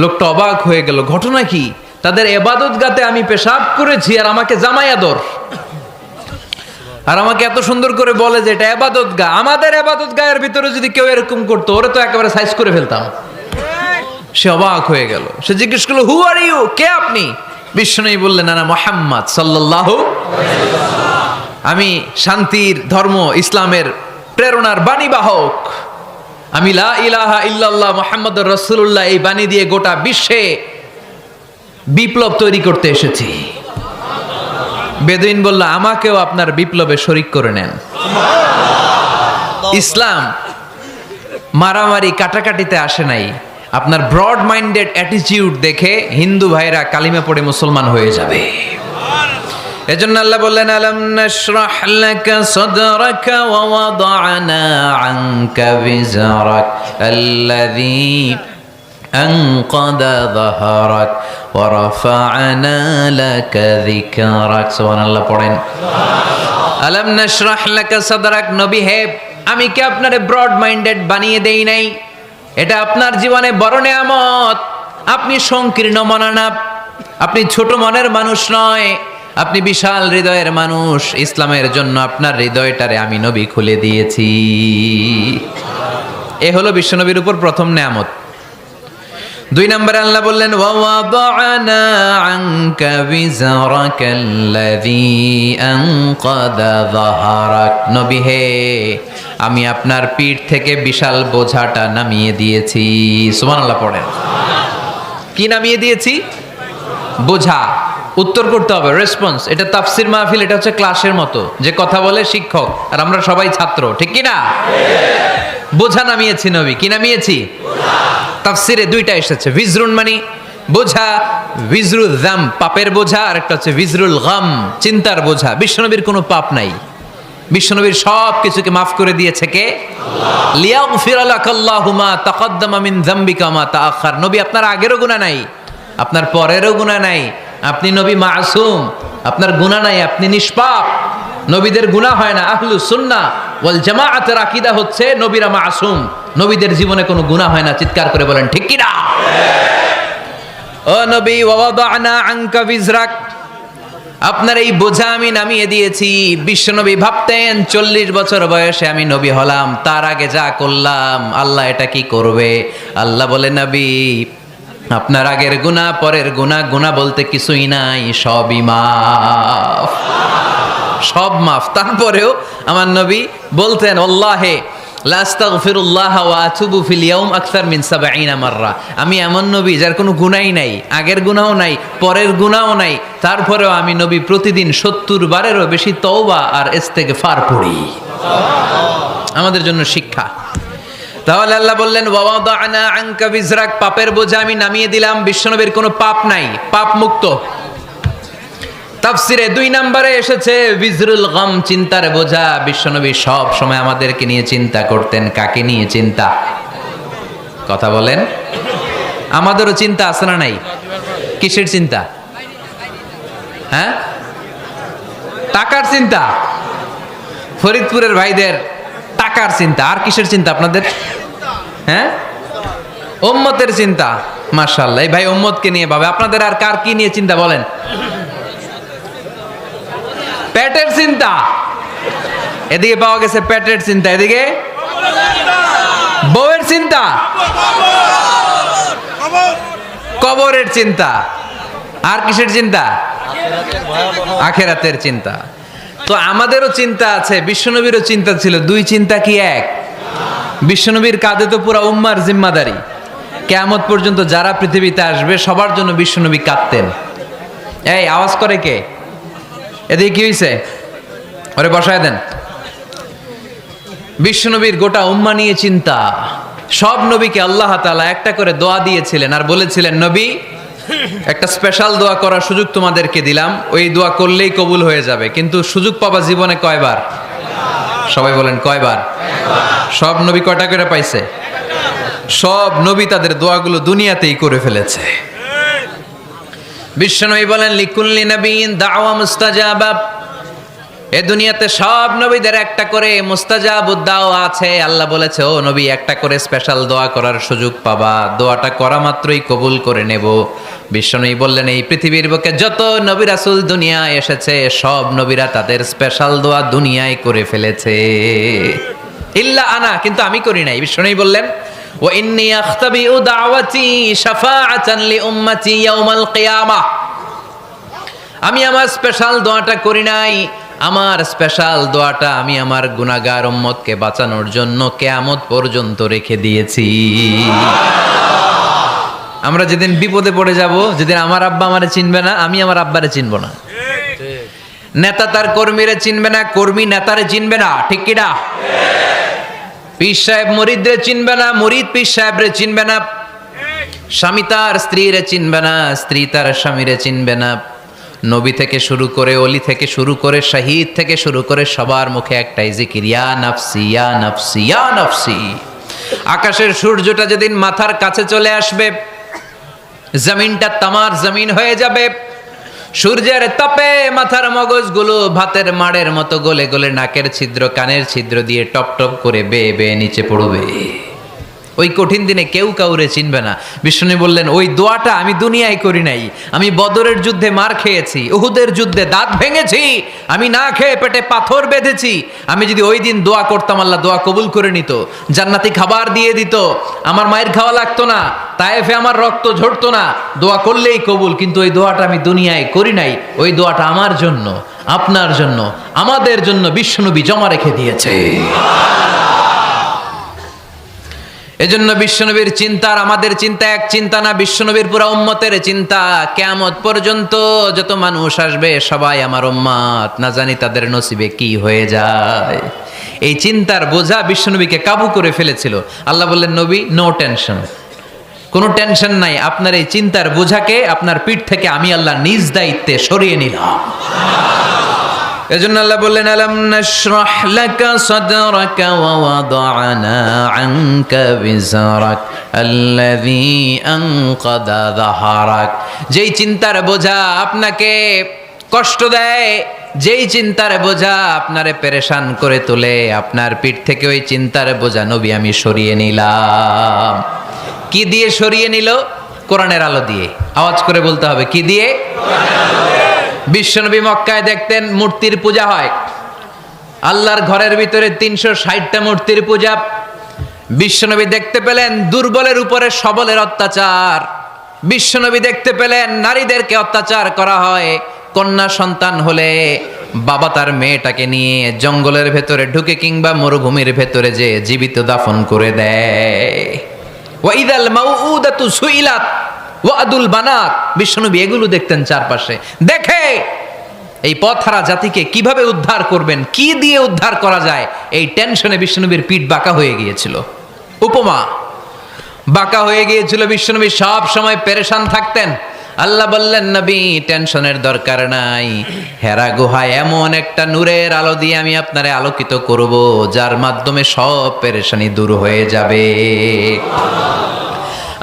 লোকটা অবাক হয়ে গেল, ঘটনা কি? তাদের ইবাদতগাহতে আমি পেশাব করেছি আর আমাকে জামাই আদর, আর আমাকে এত সুন্দর করে বলে যে এটা ইবাদতগাহ। আমাদের ইবাদতগাহের ভিতরে যদি কেউ এরকম করতো, ওরে তো একেবারে সাইজ করে ফেলতাম। সে অবাক হয়ে গেল। সে জিজ্ঞেস করলো হু আর ইউ, কে আপনি? বিশ্বনবী বললেন আনা মুহাম্মদ সাল্লাল্লাহু আলাইহি ওয়াসাল্লাম, আমি শান্তির ধর্ম ইসলামের প্রেরণার বাণীবাহক। আমি লা ইলাহা ইল্লাল্লাহ মুহাম্মাদুর রাসূলুল্লাহ এই বাণী দিয়ে গোটা বিশ্বে বিপ্লব তৈরি করতে এসেছি। বেদুইন বলল আমাকেও আপনার বিপ্লবে শরীক করে নেন। ইসলাম মারামারি কাটাকাটিতে আসে নাই। আপনার ব্রড মাইন্ডেড অ্যাটিটিউড দেখে হিন্দু ভাইরা কালিমা পড়ে মুসলমান হয়ে যাবে। এজন্য আল্লাহ বললেন আলাম নাশরাহ লাকা সাদরাকা ওয়া ওয়াদা'না আনকা বিজরাক আল্লাযী আনকাদা যাহরাক ওয়া রাফা'না লাকা যিকরাক। সুবহানাল্লাহ পড়েন। আলাম নাশরাহ লাকা সাদরাক, নবী হে আমি কি আপনারে ব্রড মাইন্ডেড বানিয়ে দেই নাই? এটা আপনার জীবনে বড় নেয়ামত। আপনি সংকীর্ণ মনা না, আপনি ছোট মনের মানুষ নয়, আপনি বিশাল হৃদয়ের মানুষ। ইসলামের জন্য আপনার হৃদয়টারে আমি নবী খুলে দিয়েছি। এ হলো বিশ্বনবীর উপর প্রথম নেয়ামত। 2 নম্বরে আল্লাহ বললেন ওয়া ওয়াদা'না আনকা বিজরাকাল্লাযী আনকাদা যাহরাক, নবী হে আমি আপনার পিঠ থেকে বিশাল বোঝাটা নামিয়ে দিয়েছি। সুবহানাল্লাহ পড়েন। কি নামিয়ে দিয়েছি? বোঝা। উত্তর করতে হবে, রেসপন্স। এটা তাফসির মাহফিল, এটা হচ্ছে ক্লাসের মতো, যে কথা বলে শিক্ষক আর আমরা সবাই ছাত্র, ঠিক কি না? বোঝা নামিয়েছি নবী, কি নামিয়েছি? তাফসিরে দুইটা এসেছে, ভিজরুন মানে বোঝা, ভিজরুল যাম পাপের বোঝা, আর একটা হচ্ছে ভিজরুল গাম চিন্তার বোঝা। বিশ্বনবীর কোনো পাপ নাই, বিশ্বনবীর সব কিছুকে মাফ করে দিয়েছে কে? লিয়াগফির লাকাল্লাহু মা তাকাদ্দামা মিন যামবিকা মা তাআখার। নবী আপনার আগেরও গুনাহ নাই, আপনার পরেরও গুনাহ নাই, আপনি নবী মাসুম, আপনার গুনাহ নাই, আপনি নিষ্পাপ। নবীদের গুনাহ হয় না। আহলুস সুন্নাহ ওয়াল জামাআতের আকীদা হচ্ছে নবীরা মাসুম, নবীদের জীবনে কোনো গুনাহ হয় না। চিৎকার করে বলেন ঠিক কি না? ও নবী, ওয়াদানা আনকা বিজরাক, আপনার এই বোঝা আমি নামিয়ে দিয়েছি। বিশ্বনবী ভাবতেন 40 বছর বয়সে আমি নবী হলাম, তার আগে যা করলাম আল্লাহ এটা কি করবে? আল্লাহ বলে, নবী আপনার আগের গুনাহ, পরের গুনাহ, গুনাহ বলতে কিছুই নাই, সবই মাফ, সব মাফ। তারপরেও আমার নবী বলতেন, আল্লাহে লা আস্তাগফিরুল্লাহ ওয়া আতুবু ফিল ইয়াউম আকসার মিন 70 মাররা। আমি এমন নবী যার কোনো গুনাহই নাই, আগের গুনাহও নাই, পরের গুনাহও নাই, তারপরেও আমি নবী প্রতিদিন 70 বারেরও বেশি তওবা আর ইস্তেগফার পড়ি। আমাদের জন্য শিক্ষা। তাহলে আল্লাহ বললেন, ওয়াদানা আনকা বিজরাক, পাপের বোঝা আমি নামিয়ে দিলাম। বিশ্বনবীর কোনো পাপ নাই, পাপ মুক্ত। তাফসিরে 2 নম্বরে এসেছে বিজরুল গাম, চিন্তার বোঝা। বিশ্বনবী সব সময় আমাদেরকে নিয়ে চিন্তা করতেন। কাকে নিয়ে চিন্তা? কথা বলেন। আমাদেরও চিন্তা আছে না নাই? কিসের চিন্তা? হ্যাঁ, টাকার চিন্তা। ফরিদপুরের ভাইদের টাকার চিন্তা। আর কিসের চিন্তা আপনাদের? হ্যাঁ, উম্মতের চিন্তা। মাশাআল্লাহ, এই ভাই উম্মতকে নিয়ে ভাবে। আপনাদের আর কার কি নিয়ে চিন্তা বলেন? পেটের চিন্তা। এদিকে পাওয়া গেছে পেটের চিন্তা, এদিকে বউয়ের চিন্তা, কবরের চিন্তা। আর কিসের চিন্তা? আখিরাতের চিন্তা। তো আমাদেরও চিন্তা আছে, বিশ্বনবীরও চিন্তা ছিল। 2 চিন্তা কি এক? বিশ্বনবীর কাঁধে তো পুরা উম্মার জিম্মাদারি। কিয়ামত পর্যন্ত যারা পৃথিবীতে আসবে সবার জন্য বিশ্বনবী কাঁদতেন। এই আওয়াজ করে কে? এদিকে কি হয়েছে? ওরে বসায় দেন। বিশ্বনবীর গোটা উম্মা নিয়ে চিন্তা। সব নবীকে আল্লাহ তাআলা একটা করে দোয়া দিয়েছিলেন আর বলেছিলেন, নবী একটা স্পেশাল দোয়া করার সুযোগ তোমাদেরকে দিলাম, ওই দোয়া করলেই কবুল হয়ে যাবে। কিন্তু সুযোগ পাবা জীবনে কয়বার? সবাই বলেন কয়বার? সব নবী কয়টা করে পাইছে? সব নবী তাদের দোয়াগুলো দুনিয়াতেই করে ফেলেছে। বিশ্বনবী বলেন, লিকুল্লি নবিয়্যিন দাওয়া মুস্তাজাবা। এই দুনিয়াতে সব নবীদের একটা করে মুস্তাজাবুদ দাওয়া আছে। আল্লাহ বলেছে, ও নবী একটা করে স্পেশাল দোয়া করার সুযোগ পাবা, দোয়াটা করা মাত্রই কবুল করে নেব। বিশ্বনবী বললেন, এই পৃথিবীর বুকে যত নবী রাসূল দুনিয়ায় এসেছে সব নবীরা তাদের স্পেশাল দোয়া দুনিয়ায় করে ফেলেছে, ইল্লা আনা, কিন্তু আমি করি নাই। বিশ্বনবী বললেন, ওয়া ইন্নী আখতাবিউ দাওয়াতি শাফাআতান লি উম্মতি ইয়াউমাল কিয়ামাহ। আমি আমার স্পেশাল দোয়াটা করি নাই, আমার স্পেশাল দোয়াটা আমি আমার গুনাহগার উম্মতকে বাঁচানোর জন্য কিয়ামত পর্যন্ত রেখে দিয়েছি। আমরা যেদিন বিপদে পড়ে যাব, যেদিন আমার আব্বা আমারে চিনবে না, আমি আমার আব্বারে চিনব না, নেতা তার কর্মীরে চিনবে না, কর্মী নেতারে চিনবে না, ঠিক কি না? পীর সাহেব মুরিদরে চিনবে না, মুরিদ পীর সাহেবরে চিনবে না, স্বামী তার স্ত্রীরে চিনবে না, স্ত্রী তার স্বামীরে চিনবে না। নবী থেকে শুরু করে, অলি থেকে শুরু করে, শহীদ থেকে শুরু করে সবার মুখে একটাই জিকির, ইয়া নাফসি ইয়া নাফসি ইয়া নাফসি। আকাশের সূর্যটা যেদিন মাথার কাছে চলে আসবে, জমিনটা তামার জমিন হয়ে যাবে, সূর্যের তাপে মাথার মগজগুলো ভাতের মাড়ের মতো গলে গলে নাকের ছিদ্র কানের ছিদ্র দিয়ে টপ টপ করে বেয়ে বেয়ে নিচে পড়বে। ওই কঠিন দিনে কেউ কাউরে চিনবে না। বিষ্ণু বললেন, ওই দোয়াটা আমি দুনিয়ায় করি নাই। আমি বদরের যুদ্ধে মার খেয়েছি, উহুদের যুদ্ধে দাঁত ভেঙেছি, আমি না খেয়ে পেটে পাথর বেঁধেছি। আমি যদি ওই দিন দোয়া করতাম, আল্লাহ দোয়া কবুল করে নিত, জান্নাতি খাবার দিয়ে দিত, আমার মায়ের খাওয়া লাগতো না, তায়েফে আমার রক্ত ঝরতো না, দোয়া করলেই কবুল। কিন্তু ওই দোয়াটা আমি দুনিয়ায় করি নাই। ওই দোয়াটা আমার জন্য, আপনার জন্য, আমাদের জন্য বিশ্বনবী জমা রেখে দিয়েছে। এজন্য বিশ্বনবীর চিন্তা আর আমাদের চিন্তা এক চিন্তা না, বিশ্বনবীর পুরা উম্মতের চিন্তা। কিয়ামত পর্যন্ত যত মানুষ আসবে সবাই আমার উম্মত, না জানি তাদের নসিবে কি হয়ে যায়। এই চিন্তার বোঝা বিশ্বনবীকে কাবু করে ফেলেছিল। আল্লাহ বললেন, নবী নো টেনশন, কোনো টেনশন নাই, আপনার এই চিন্তার বোঝাকে আপনার পিঠ থেকে আমি আল্লাহ নিজ দায়িত্বে সরিয়ে নিলাম। এজন্য আল্লাহ বললেন, আলাম নাশরাহ লাকা সাদরাকা ওয়া ওয়াদা'না আনকা বিজরাক আল্লাযী আনকাদা যাহরাক। যেই চিন্তার বোঝা আপনাকে কষ্ট দেয়, যেই চিন্তার বোঝা আপনারে পেরেশান করে তোলে, আপনার পিঠ থেকে ওই চিন্তার বোঝা নবী আমি সরিয়ে নিলাম। কি দিয়ে সরিয়ে নিল? কোরআনের আলো দিয়ে। আওয়াজ করে বলতে হবে, কি দিয়ে? বিশ্বনবী মক্কায় দেখতেন মূর্তির পূজা হয়, আল্লাহর ঘরের ভিতরে 360টা মূর্তির পূজা। বিশ্বনবী দেখতে পেলেন দুর্বলের উপরে সবলের অত্যাচার। বিশ্বনবী দেখতে পেলেন নারীদেরকে অত্যাচার করা হয়। কন্যা সন্তান হলে বাবা তার মেয়েটাকে নিয়ে জঙ্গলের ভেতরে ঢুকে কিংবা মরুভূমির ভেতরে যে জীবিত দাফন করে দেয়। ওয়াইদাল মাউউদাতু সুইলাত ওয়াদুল বানাত। বিশ্বনবী এগুলো দেখতেন চারপাশে, দেখে এই পথহারা জাতিকে কিভাবে উদ্ধার করবেন, কি দিয়ে উদ্ধার করা যায়, এই টেনশনে বিশ্বনবীর পিঠ বাঁকা হয়ে গিয়েছিল। উপমা, বাঁকা হয়ে গিয়েছিল। বিশ্বনবী সব সময় পেরেশান থাকতেন। আল্লাহ বললেন, নবী টেনশনের দরকার নাই, হেরা গুহায় এমন একটা নূরের আলো দিয়ে আমি আপনারে আলোকিত করব, যার মাধ্যমে সব পেরেশানি দূর হয়ে যাবে।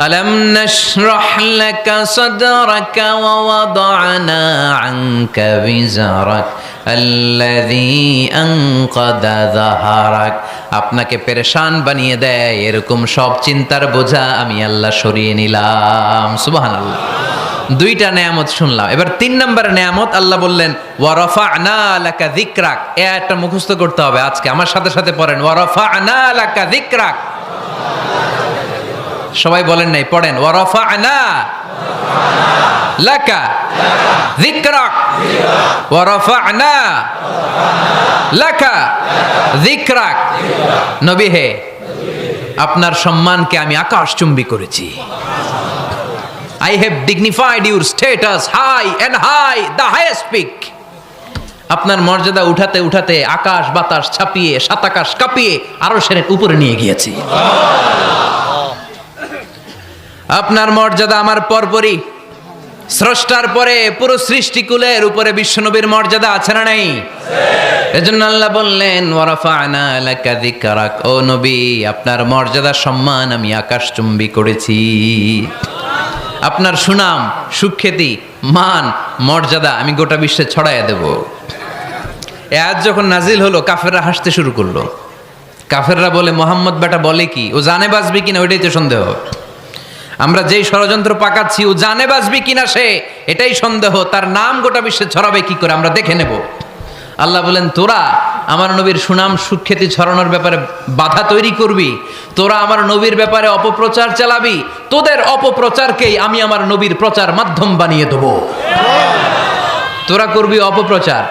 আলাম নাশরাহ লাকা সাদরাকা ওয়া ওয়াদা'না আনকা বিজরাক আল্লাযী আনকাদা যাহরাক। আপনাকে পেরেশান বানিয়ে দেয় এরকম সব চিন্তার বোঝা আমি আল্লাহ সরিয়ে নিলাম। সুবহানাল্লাহ। দুইটা নেয়ামত শুনলাম, এবার 3 নম্বর নেয়ামত। আল্লাহ বললেন, ওয়া রাফা'না লাকা যিকরাক। এটা মুখস্থ করতে হবে আজকে, আমার সাথে সাথে পড়েন, ওয়া রাফা'না লাকা যিকরাক। সবাই বলেন নাই, পড়েন, ওয়া রাফা'না লাকা যিকরাক ওয়া রাফা'না লাকা যিকরাক। নবী হে, আপনার সম্মানকে আমি আকাশচুম্বী করেছি। I have dignified your status high and high, the highest peak. আপনার মর্যাদা উঠাতে উঠাতে আকাশ বাতাস ছাপিয়ে সাত আকাশ কাঁপিয়ে আরশের উপরে নিয়ে গিয়েছি। আপনার মর্যাদা আমার পরপরই, স্রষ্টার পরে পুরো সৃষ্টিকুলের উপরে বিশ্বনবীর মর্যাদা আছে না নাই? এজন্য আল্লাহ বললেন, ওয়া রাফা'না লাকা যিকরাক। ও নবী, আপনার মর্যাদা সম্মান আমি আকাশচুম্বী করেছি। আপনার সুনাম, সুখ্যাতি, মান, মর্যাদা আমি গোটা বিশ্বে ছড়াইয়া দেব। এ আয়াত যখন নাজিল হলো, কাফেররা হাসতে শুরু করলো। কাফেররা বলে, মোহাম্মদ বেটা বলে কি, ও জানে বাঁচবি কিনা ওইটাই তো সন্দেহ। আমরা যেই ষড়যন্ত্র পাকাচ্ছি, ও জানে বাঁচবি কিনা সে এটাই সন্দেহ। তার নাম গোটা বিশ্বে ছড়াবে কি করে আমরা দেখে নেব। আল্লাহ বলেন, তোরা আমার নবীর সুনাম সুখ্যাতি ছড়ানোর ব্যাপারে বাধা তৈরি করবি, তোরা আমার নবীর ব্যাপারে অপপ্রচার চালাবি, তোদের অপপ্রচারকেই আমি আমার নবীর প্রচার মাধ্যম বানিয়ে দেব। তোরা করবি অপপ্রচার।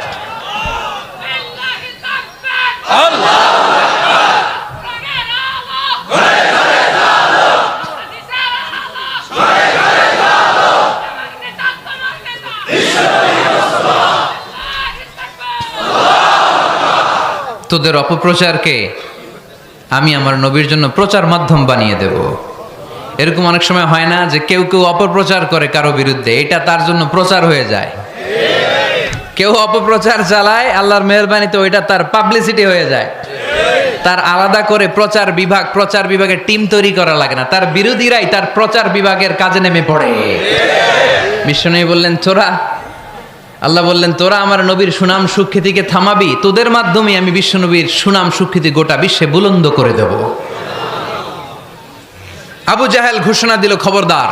তোদের অপপ্রচারকে আমি আমার নবীর জন্য প্রচার মাধ্যম বানিয়ে দেব। এরকম অনেক সময় হয় না যে কেউ কেউ অপপ্রচার করে কারো বিরুদ্ধে, এটা তার জন্য প্রচার হয়ে যায়। কেউ অপপ্রচার চালায়, আল্লাহর মেহেরবানিতে ওইটা তার পাবলিসিটি হয়ে যায়। তার আলাদা করে প্রচার বিভাগের টিম তৈরি করা লাগে না, তার বিরোধীরাই তার প্রচার বিভাগের কাজে নেমে পড়ে। বিশ্বনবী বললেন, আল্লাহ বললেন, তোরা আমার নবীর সুনাম সুখ্যাতিকে থামাবি, তোদের মাধ্যমে আমি বিশ্বনবীর সুনাম সুখ্যাতি গোটা বিশ্বে বুলন্দ করে দেব। আবু জাহেল ঘোষণা দিল, খবরদার,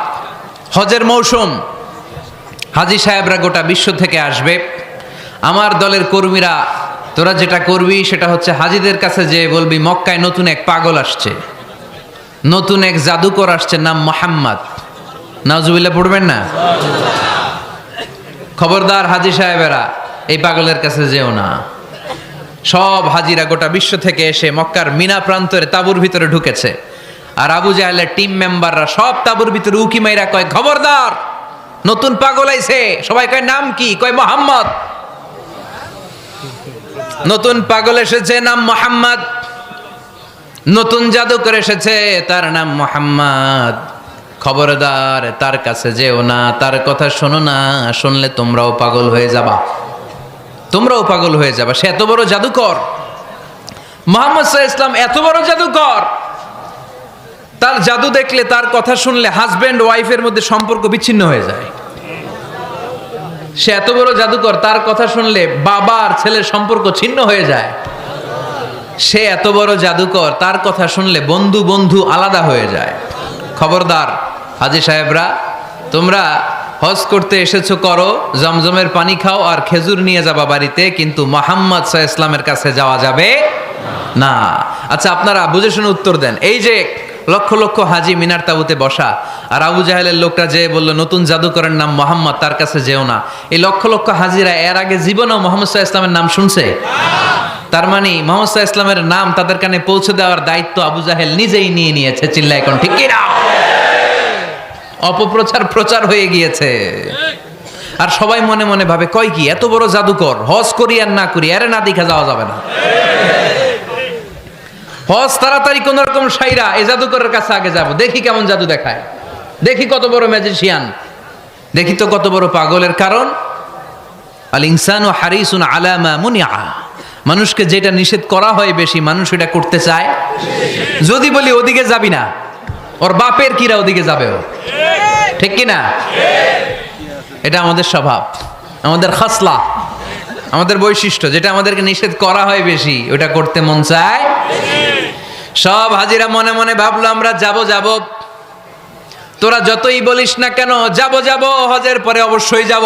হজের মৌসুম, হাজী সাহেবরা গোটা বিশ্ব থেকে আসবে। আমার দলের কর্মীরা, তোরা যেটা করবি সেটা হচ্ছে হাজীদের কাছে যে বলবি, মক্কায় নতুন এক পাগল আসছে, নতুন এক জাদুকর আসছে, নাম মুহাম্মদ। নাউজুবিল্লাহ পড়বেন না? খবরদার হাজী সাহেবেরা, এই পাগলের কাছে যেও না। সব হাজিরা গোটা বিশ্ব থেকে এসে মক্কার মিনা প্রান্তরে তাঁবুর ভিতরে ঢুকেছে। আর আবু জাহেলের টিম মেম্বাররা সব তাবুর ভিতরে উকি মাইরা কয়, খবরদার, নতুন পাগল আইছে। সবাই কয়, নাম কি? কয়, মোহাম্মদ। নতুন পাগল এসেছে, নাম মোহাম্মদ। নতুন জাদুকর এসেছে, তার নাম মোহাম্মদ। খবরদার, তার কাছে যেও না, তার কথা শোনো না, শুনলে তোমরাও পাগল হয়ে যাবা, তোমরাও পাগল হয়ে যাবা। সে এত বড় জাদুকর, মুহাম্মদ সাল্লাল্লাহু আলাইহি ওয়াসাল্লাম এত বড় জাদুকর। তার জাদু দেখলে, তার কথা শুনলে হাজবেন্ড ওয়াইফের মধ্যে সম্পর্ক বিচ্ছিন্ন হয়ে যায়। সে এত বড় জাদুকর, তার কথা শুনলে বাবা আর ছেলের সম্পর্ক ছিন্ন হয়ে যায়। সে এত বড় জাদুকর, তার কথা শুনলে বন্ধু বন্ধু আলাদা হয়ে যায়। খবরদার হাজী সাহেবরা, তোমরা হজ করতে এসেছো, করো, জমজমের পানি খাও আর খেজুর নিয়ে যাবা বাড়িতে, কিন্তু মুহাম্মদ সাল্লাল্লাহু আলাইহি ওয়াসাল্লামের কাছে যাওয়া যাবে না। আচ্ছা, আপনারা বুঝে শুনে উত্তর দেন। এই যে লক্ষ লক্ষ হাজি মিনার তাবুতে বসা, আর আবু জাহেলের লোকটা যে বললো নতুন জাদুকরের নাম মোহাম্মদ, তার কাছে যেও না, এই লক্ষ লক্ষ হাজিরা এর আগে জীবনেও মুহাম্মদ সাল্লাল্লাহু আলাইহি ওয়াসাল্লামের নাম শুনছে? তার মানে মুহাম্মদ সাল্লাল্লাহু আলাইহি ওয়াসাল্লামের নাম তাদের কানে পৌঁছে দেওয়ার দায়িত্ব আবু জাহেল নিজেই নিয়ে নিয়েছে। চিল্লায় এখন ঠিক কি না? অপপ্রচার প্রচার হয়ে গিয়েছে। আর সবাই মনে মনে ভাবে, কয় কি, এত বড় জাদুকর, হজ করি আর না করি, আরে না দেখা যাওয়া যাবে না। হজ তাড়াতাড়ি কোন রকম সাইরা এই জাদুকরের কাছে আগে যাব, দেখি কেমন জাদু দেখায়, দেখি কত বড় ম্যাজিশিয়ান, দেখি তো কত বড় পাগলের। কারণ আল ইনসানু হারিসুন আলা মা মুনিআ, মানুষকে যেটা নিষেধ করা হয় বেশি, মানুষ এটা করতে চায়। যদি বলি ওদিকে যাবি না, ওর বাপের কিরা ওদিকে যাবে ও, ঠিক কি না? এটা আমাদের স্বভাব, আমাদের খাসলা, আমাদের বৈশিষ্ট্য। যেটা আমাদেরকে নিষেধ করা হয় বেশি, ওটা করতে মন চায়। সব হাজিরা মনে মনে ভাবলো, আমরা যাব যাব, তোরা যতই বলিস না কেন যাব যাব, হজের পরে অবশ্যই যাব।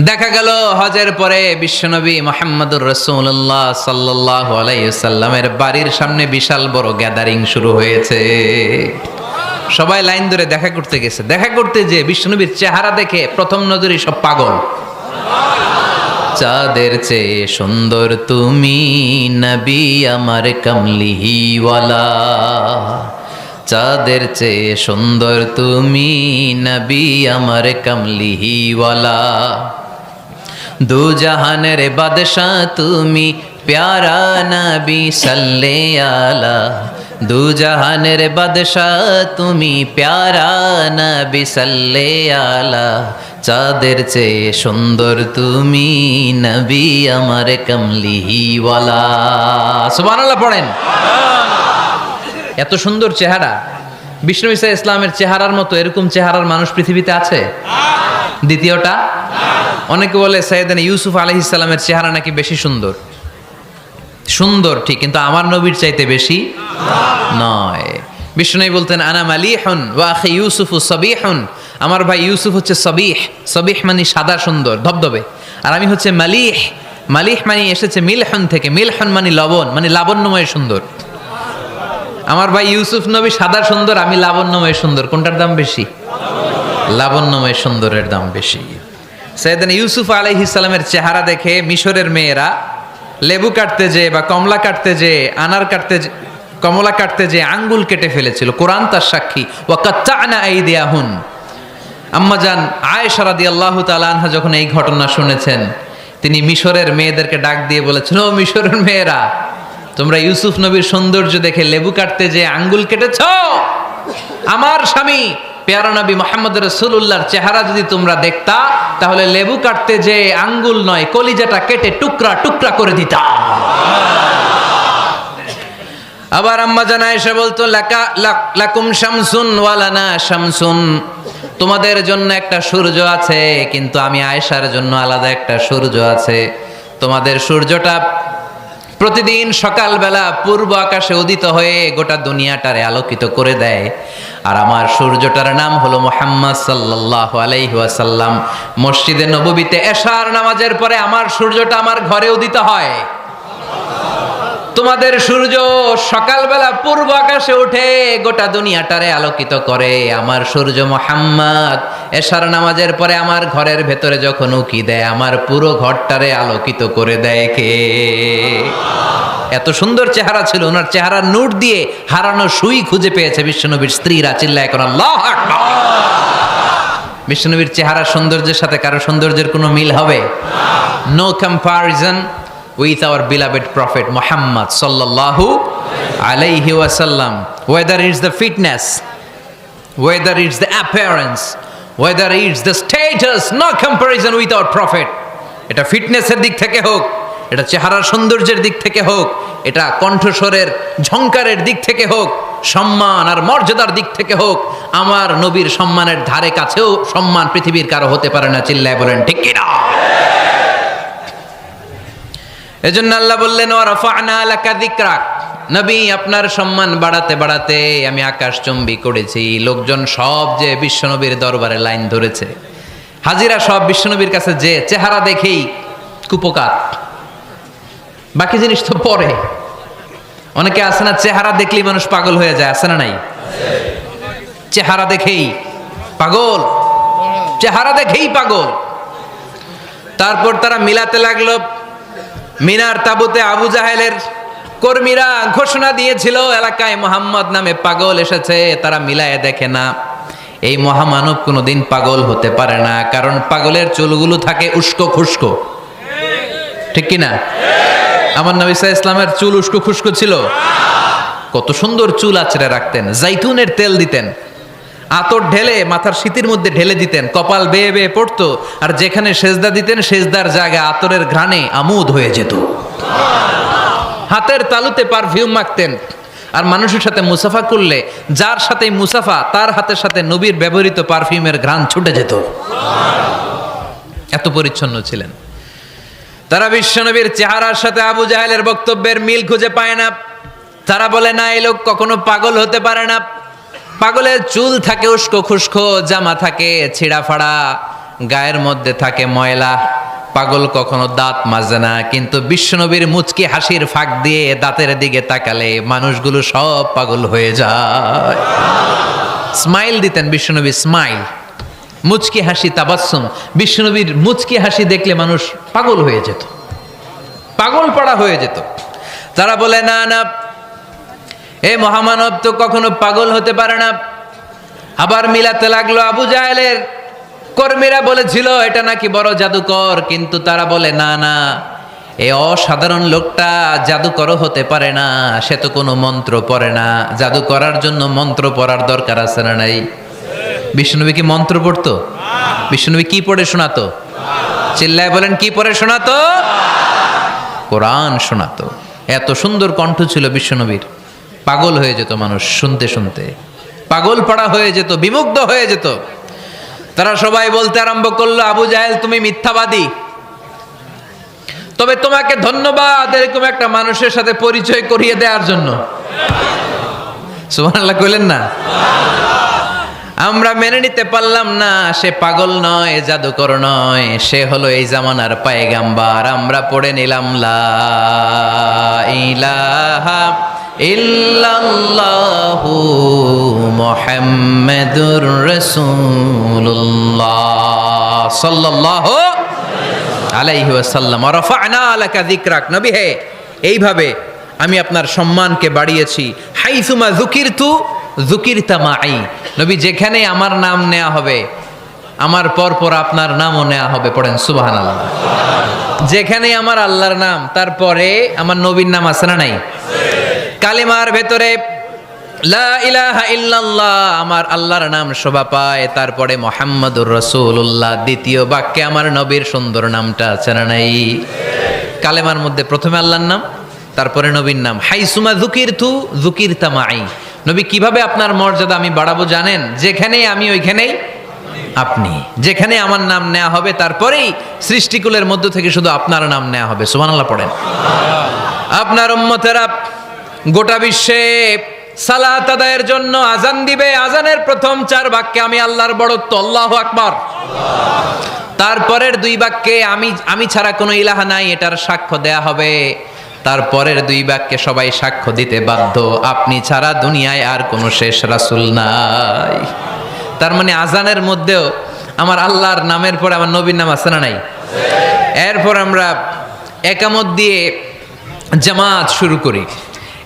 দেখা গেল হজের পরে বিশ্বনবী মুহাম্মদুর রাসূলুল্লাহ সাল্লাল্লাহু আলাইহি ওয়াসাল্লামের বাড়ির সামনে বিশাল বড় গ্যাদারিং শুরু হয়েছে। সবাই লাইন ধরে দেখা করতে গেছে। দেখা করতে যে বিশ্বনবীর চেহারা দেখে প্রথম নজরে সব পাগল। চাঁদের চেয়ে সুন্দর তুমি নবী আমার কামলিওয়ালা, চাঁদের চেয়ে সুন্দর তুমি নবী আমার কামলিওয়ালা, দু জাহানের বাদশাহ তুমি প্যারা নবী সাল্লে আলা, দু জাহানের বাদশাহ তুমি প্যারা নবী সাল্লে আলা, চাঁদের চেয়ে সুন্দর তুমি নবী আমার কামলিওয়ালা। সুবহানাল্লাহ পড়েন। এত সুন্দর চেহারা, বিষ্ণু ঈসা ইসলামের চেহারার মতো এরকম চেহারার মানুষ পৃথিবীতে আছে? দ্বিতীয়টা, অনেকে বলে সাইয়েদনা ইউসুফ আলাইহিস সালামের চেহারা নাকি বেশি সুন্দর। সুন্দর ঠিক, কিন্তু আমার নবীর চাইতে বেশি নয়। বিষ্ণু বলতেন, আনা মালিহুন ওয়া আখি ইউসুফু সাবিহুন, আমার ভাই ইউসুফ হচ্ছে সবিহ, সবিহ মানে সাদা সুন্দর ধবধবে, আর আমি হচ্ছে মালিহ, মালিহ মানে এসেছে মিলহন থেকে, মিলহন মানে লবণ, মানে লাবণ্যময় সুন্দর। আমার ভাই ইউসুফ নবী সাদা সুন্দর, আমি লাবণ্যময় সুন্দর। কোনটার দাম বেশি? লাবণ্যময় সুন্দরের দাম বেশি। সাইয়েদনা ইউসুফ আলাইহিস সালামের চেহারা দেখে মিশরের মেয়েরা লেবু কাটতে যে বা কমলা কাটতে যে, আনার কাটতে, কমলা কাটতে যে আঙ্গুল কেটে ফেলেছিল। কোরআন তার সাক্ষী। ওয়া কাত্তা'না আইদিয়াহুন। আম্মাজান আয়েশা রাদিয়াল্লাহু তাআলা আনহা যখন এই ঘটনা শুনেছেন, তিনি মিশরের মেয়েদেরকে ডাক দিয়ে বলেছেন, ও মিশরের মেয়েরা, তোমরা ইউসুফ নবীর সৌন্দর্য দেখে লেবু কাটতে যে আঙ্গুল কেটেছ, আমার স্বামী পেয়ারা নবী মুহাম্মদ রাসূলুল্লাহর চেহারা যদি তোমরা দেখতা, তাহলে লেবু কাটতে যে আঙ্গুল নয়, কলিজাটা কেটে টুকরা টুকরা করে দিতা। আবার আম্মা জান আয়েশা বলতো, লাকুম শামসুন ওয়া লানা শামসুন, তোমাদের জন্য একটা সূর্য আছে, কিন্তু আমি আয়েশার জন্য আলাদা একটা সূর্য আছে। তোমাদের সূর্যটা প্রতিদিন সকালবেলা পূর্ব আকাশে উদিত হয়ে গোটা দুনিয়াটারে আলোকিত করে দেয়, আর আমার সূর্যটার নাম হলো মুহাম্মদ সাল্লাল্লাহু আলাইহি ওয়াসাল্লাম। মসজিদে নববীতে এশার নামাজের পরে আমার সূর্যটা আমার ঘরে উদিত হয়। তোমাদের সূর্য সকালবেলা পূর্ব আকাশে উঠে গোটা দুনিয়াটারে আলোকিত করে, আমার সূর্য মুহাম্মদ এশার নামাজের পরে আমার ঘরের ভেতরে যখন উকি দেয় আমার পুরো ঘরটারে আলোকিত করে দেয় কে? এত সুন্দর চেহারা ছিল, ওনার চেহারার নূর দিয়ে হারানো সুই খুঁজে পেয়েছে বিশ্বনবীর স্ত্রীরা। চিল্লায় কোন আল্লাহু আকবার। বিশ্বনবীর চেহারার সৌন্দর্যের সাথে কারো সৌন্দর্যের কোনো মিল হবে? No comparison with our beloved prophet Muhammad sallallahu alayhi wasallam. Whether it's the fitness, whether it's the appearance, whether it's the status, no comparison with our prophet. এটা ফিটনেসের দিক থেকে হোক, এটা চেহারার সৌন্দর্যের দিক থেকে হোক, এটা কণ্ঠস্বরের ঝংকারের দিক থেকে হোক, সম্মান আর মর্যাদার দিক থেকে হোক, আমার নবীর সম্মানের ধারে কাছেও সম্মান পৃথিবীর কারো হতে পারে না। চিল্লায় বলেন ঠিক কিনা? এজন্য আল্লাহ বললেন ওয়া রাফা'না লাকা যিকরাক, নবী আপনার সম্মান বাড়াতে বাড়াতে আমি আকাশচুম্বী করেছি। লোকজন সব যে বিশ্বনবীর দরবারে লাইন ধরেছে, হাজিরা সব বিশ্বনবীর কাছে যে চেহারা দেখেই কুপকার, বাকি জিনিস তো পরে। অনেকে আছে না, চেহারা দেখলেই মানুষ পাগল হয়ে যায়, আছে না নাই? চেহারা দেখেই পাগল, চেহারা দেখেই পাগল। তারপর তারা মিলাতে লাগলো। মিনার তাবুতে আবু জাহেলের কর্মীরা ঘোষণা দিয়েছিল এলাকায় মুহাম্মদ নামে পাগল এসেছে। তারা মিলায়ে দেখে না, এই মহামানব কোনোদিন পাগল হতে পারে না, কারণ পাগলের চুলগুলো থাকে উস্কো খুস্কো, ঠিক কিনা? আমার নবী সাল্লাল্লাহু আলাইহি ওয়াসাল্লামের চুল উস্কো খুস্কো ছিল? কত সুন্দর চুল আঁচড়ে রাখতেন, জাইতুনের তেল দিতেন, আতর ঢেলে মাথার শীতের মধ্যে ঢেলে দিতেন, কপাল বেয়ে বেয়ে পড়তো, আর যেখানে সেজদা দিতেন সেজদার জায়গায় আতরের ঘ্রাণে আমোদ হয়ে যেত। হাতের তালুতে পারফিউম মাখতেন, আর মানুষের সাথে মুসাফা করলে যার সাথে মুসাফা তার হাতের সাথে নবীর ব্যবহৃত পারফিউমের ঘ্রাণ ছুটে যেত। এত পরিচ্ছন্ন ছিলেন তারা। বিশ্বনবীর চেহারার সাথে আবু জাহেলের বক্তব্যের মিল খুঁজে পায় না। তারা বলে না, এই লোক কখনো পাগল হতে পারে না। পাগলের চুল থাকে উস্কো খুস্কো, জামা থাকে ছিঁড়া ফাড়া, গায়ের মধ্যে থাকে ময়লা। পাগল কখনো দাঁত মাজে না, কিন্তু বিশ্বনবীর মুচকি হাসির ফাঁক দিয়ে দাঁতের দিকে তাকালে মানুষগুলো সব পাগল হয়ে যায়। স্মাইল দিতেন বিশ্বনবী, স্মাইল, মুচকি হাসি, তাবাসসুম। বিশ্বনবীর মুচকি হাসি দেখলে মানুষ পাগল হয়ে যেত, পাগল পাড়া হয়ে যেত। তারা বলে না না, এ মহামানব তো কখনো পাগল হতে পারে না। আবার মিলাতে লাগলো। আবু জাহেলের কর্মীরা বলেছিল এটা নাকি বড় জাদুকর, কিন্তু তারা বলে না না, এ অসাধারণ লোকটা জাদুকরও হতে পারে না, সে তো কোনো মন্ত্র পড়ে না। জাদু করার জন্য মন্ত্র পড়ার দরকার আছে না নাই? বিষ্ণুনবী কি মন্ত্র পড়তো? বিষ্ণুনবী কি পড়ে শোনাতো? চিল্লায় বলেন, কি পড়ে শোনাতো? কোরআন শোনাতো। এত সুন্দর কণ্ঠ ছিল বিশ্বনবীর, পাগল হয়ে যেত মানুষ শুনতে শুনতে, পাগল পাড়া হয়ে যেত, বিমুগ্ধ হয়ে যেত। তারা সবাই বলতে আরম্ভ করলো, আবু জাহেল তুমি মিথ্যাবাদী, তবে তোমাকে ধন্যবাদ এরকম একটা মানুষের সাথে পরিচয় করিয়ে দেওয়ার জন্য। সুবহানাল্লাহ কইলেন না? আমরা মেনে নিতে পারলাম না সে পাগল নয়, জাদুকর নয়, সে হলো এই জামানার পয়গাম্বার। আমরা পড়ে নিলাম লা ইলাহা ইল্লাল্লাহু মুহাম্মাদুর রাসূলুল্লাহ সাল্লাল্লাহু আলাইহি ওয়াসাল্লাম। রাফা'না লাকা যিকরাক, নবী হে এইভাবে আমি আপনার সম্মানকে বাড়িয়েছি। হাইসুমা যুকিরতু যুকিরতা মাই, নবী যেখানে আমার নাম নেওয়া হবে আমার পর পর আপনার নামও নেওয়া হবে। পড়েন সুবহানাল্লাহ। যেখানে আমার আল্লাহর নাম তারপরে আমার নবীর নাম আছে না নাই? কালিমার ভেতরে লা ইলাহা ইল্লাল্লাহ আমার আল্লাহর নাম শোভা পায়, তারপরে মুহাম্মাদুর রাসূলুল্লাহ দ্বিতীয় বাক্যে আমার নবীর সুন্দর নামটা আছে না নাই? কালেমার মধ্যে প্রথমে আল্লাহর নাম, তারপরে নবীর নাম। হাইসুমা যুকিরতু যুকিরতা মাই, নবী কিভাবে আপনার মর্যাদা আমি বাড়াবো জানেন? যেখানেই আমি ওইখানেই আপনি, যেখানে আমার নাম নেওয়া হবে তারপরেই সৃষ্টিকুলের মধ্য থেকে শুধু আপনার নাম নেওয়া হবে। সুবহানাল্লাহ পড়েন। আপনার উম্মতেরা গোটা বিশ্বে সালাত আদায়ের জন্য আজান দিবে, আজানের প্রথম 4 বাক্যে আমি আল্লাহর বড়ত্ব আল্লাহু আকবার, তারপরের 2 বাক্যে আমি ছাড়া কোনো ইলাহা নাই এটার সাক্ষ্য দেয়া হবে। তারপরের দুই বাক্যে সবাই সাক্ষ্য দিতে বাধ্য, আপনি ছাড়া দুনিয়ায় আর কোনো শেষ রাসূল নাই। তার মানে আজানের মধ্যেও আমার আল্লাহর নামের পরে আমার নবীর নাম আছে না নাই? এরপর আমরা একামত দিয়ে জামাত শুরু করি।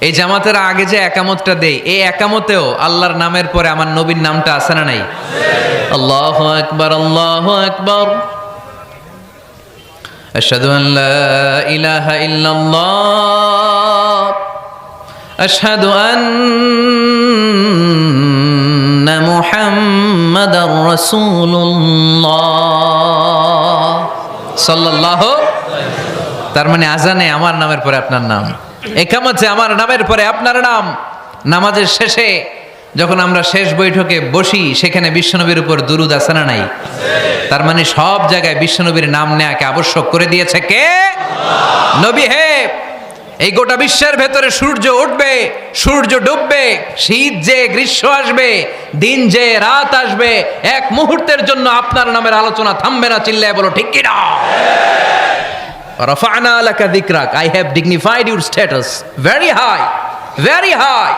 এই জামাতের আগে যে একামতটা দেই, এই একামতেও আল্লাহর নামের পরে আমার নবীর নামটা আছে না নাই? আল্লাহু আকবার, আল্লাহু আকবার, আশহাদু আন লা ইলাহা ইল্লাল্লাহ, আশহাদু আন্না মুহাম্মাদার রাসূলুল্লাহ সাল্লাল্লাহু। তার মানে আজানে আমার নামের পরে আপনার নাম, একামতে আমার নামের পরে আপনার নাম। নামাজের শেষে যখন আমরা শেষ বৈঠকে বসি, সেখানে বিশ্বনবীর উপর দুরূদ আছে না নাই? তার মানে সব জায়গায় বিশ্বনবীর নাম নেয়াকে আবশ্যক করে দিয়েছে কে? নবী হে। এই গোটা বিশ্বের ভেতরে সূর্য উঠবে, সূর্য ডুববে, শীত যে গ্রীষ্ম আসবে, দিন যে রাত আসবে, এক মুহূর্তের জন্য আপনার নামের আলোচনা থামবে না। চিল্লায় বলো ঠিক কি না? রাফা'না লাকা যিকরাক, I have dignified your status very high, very high।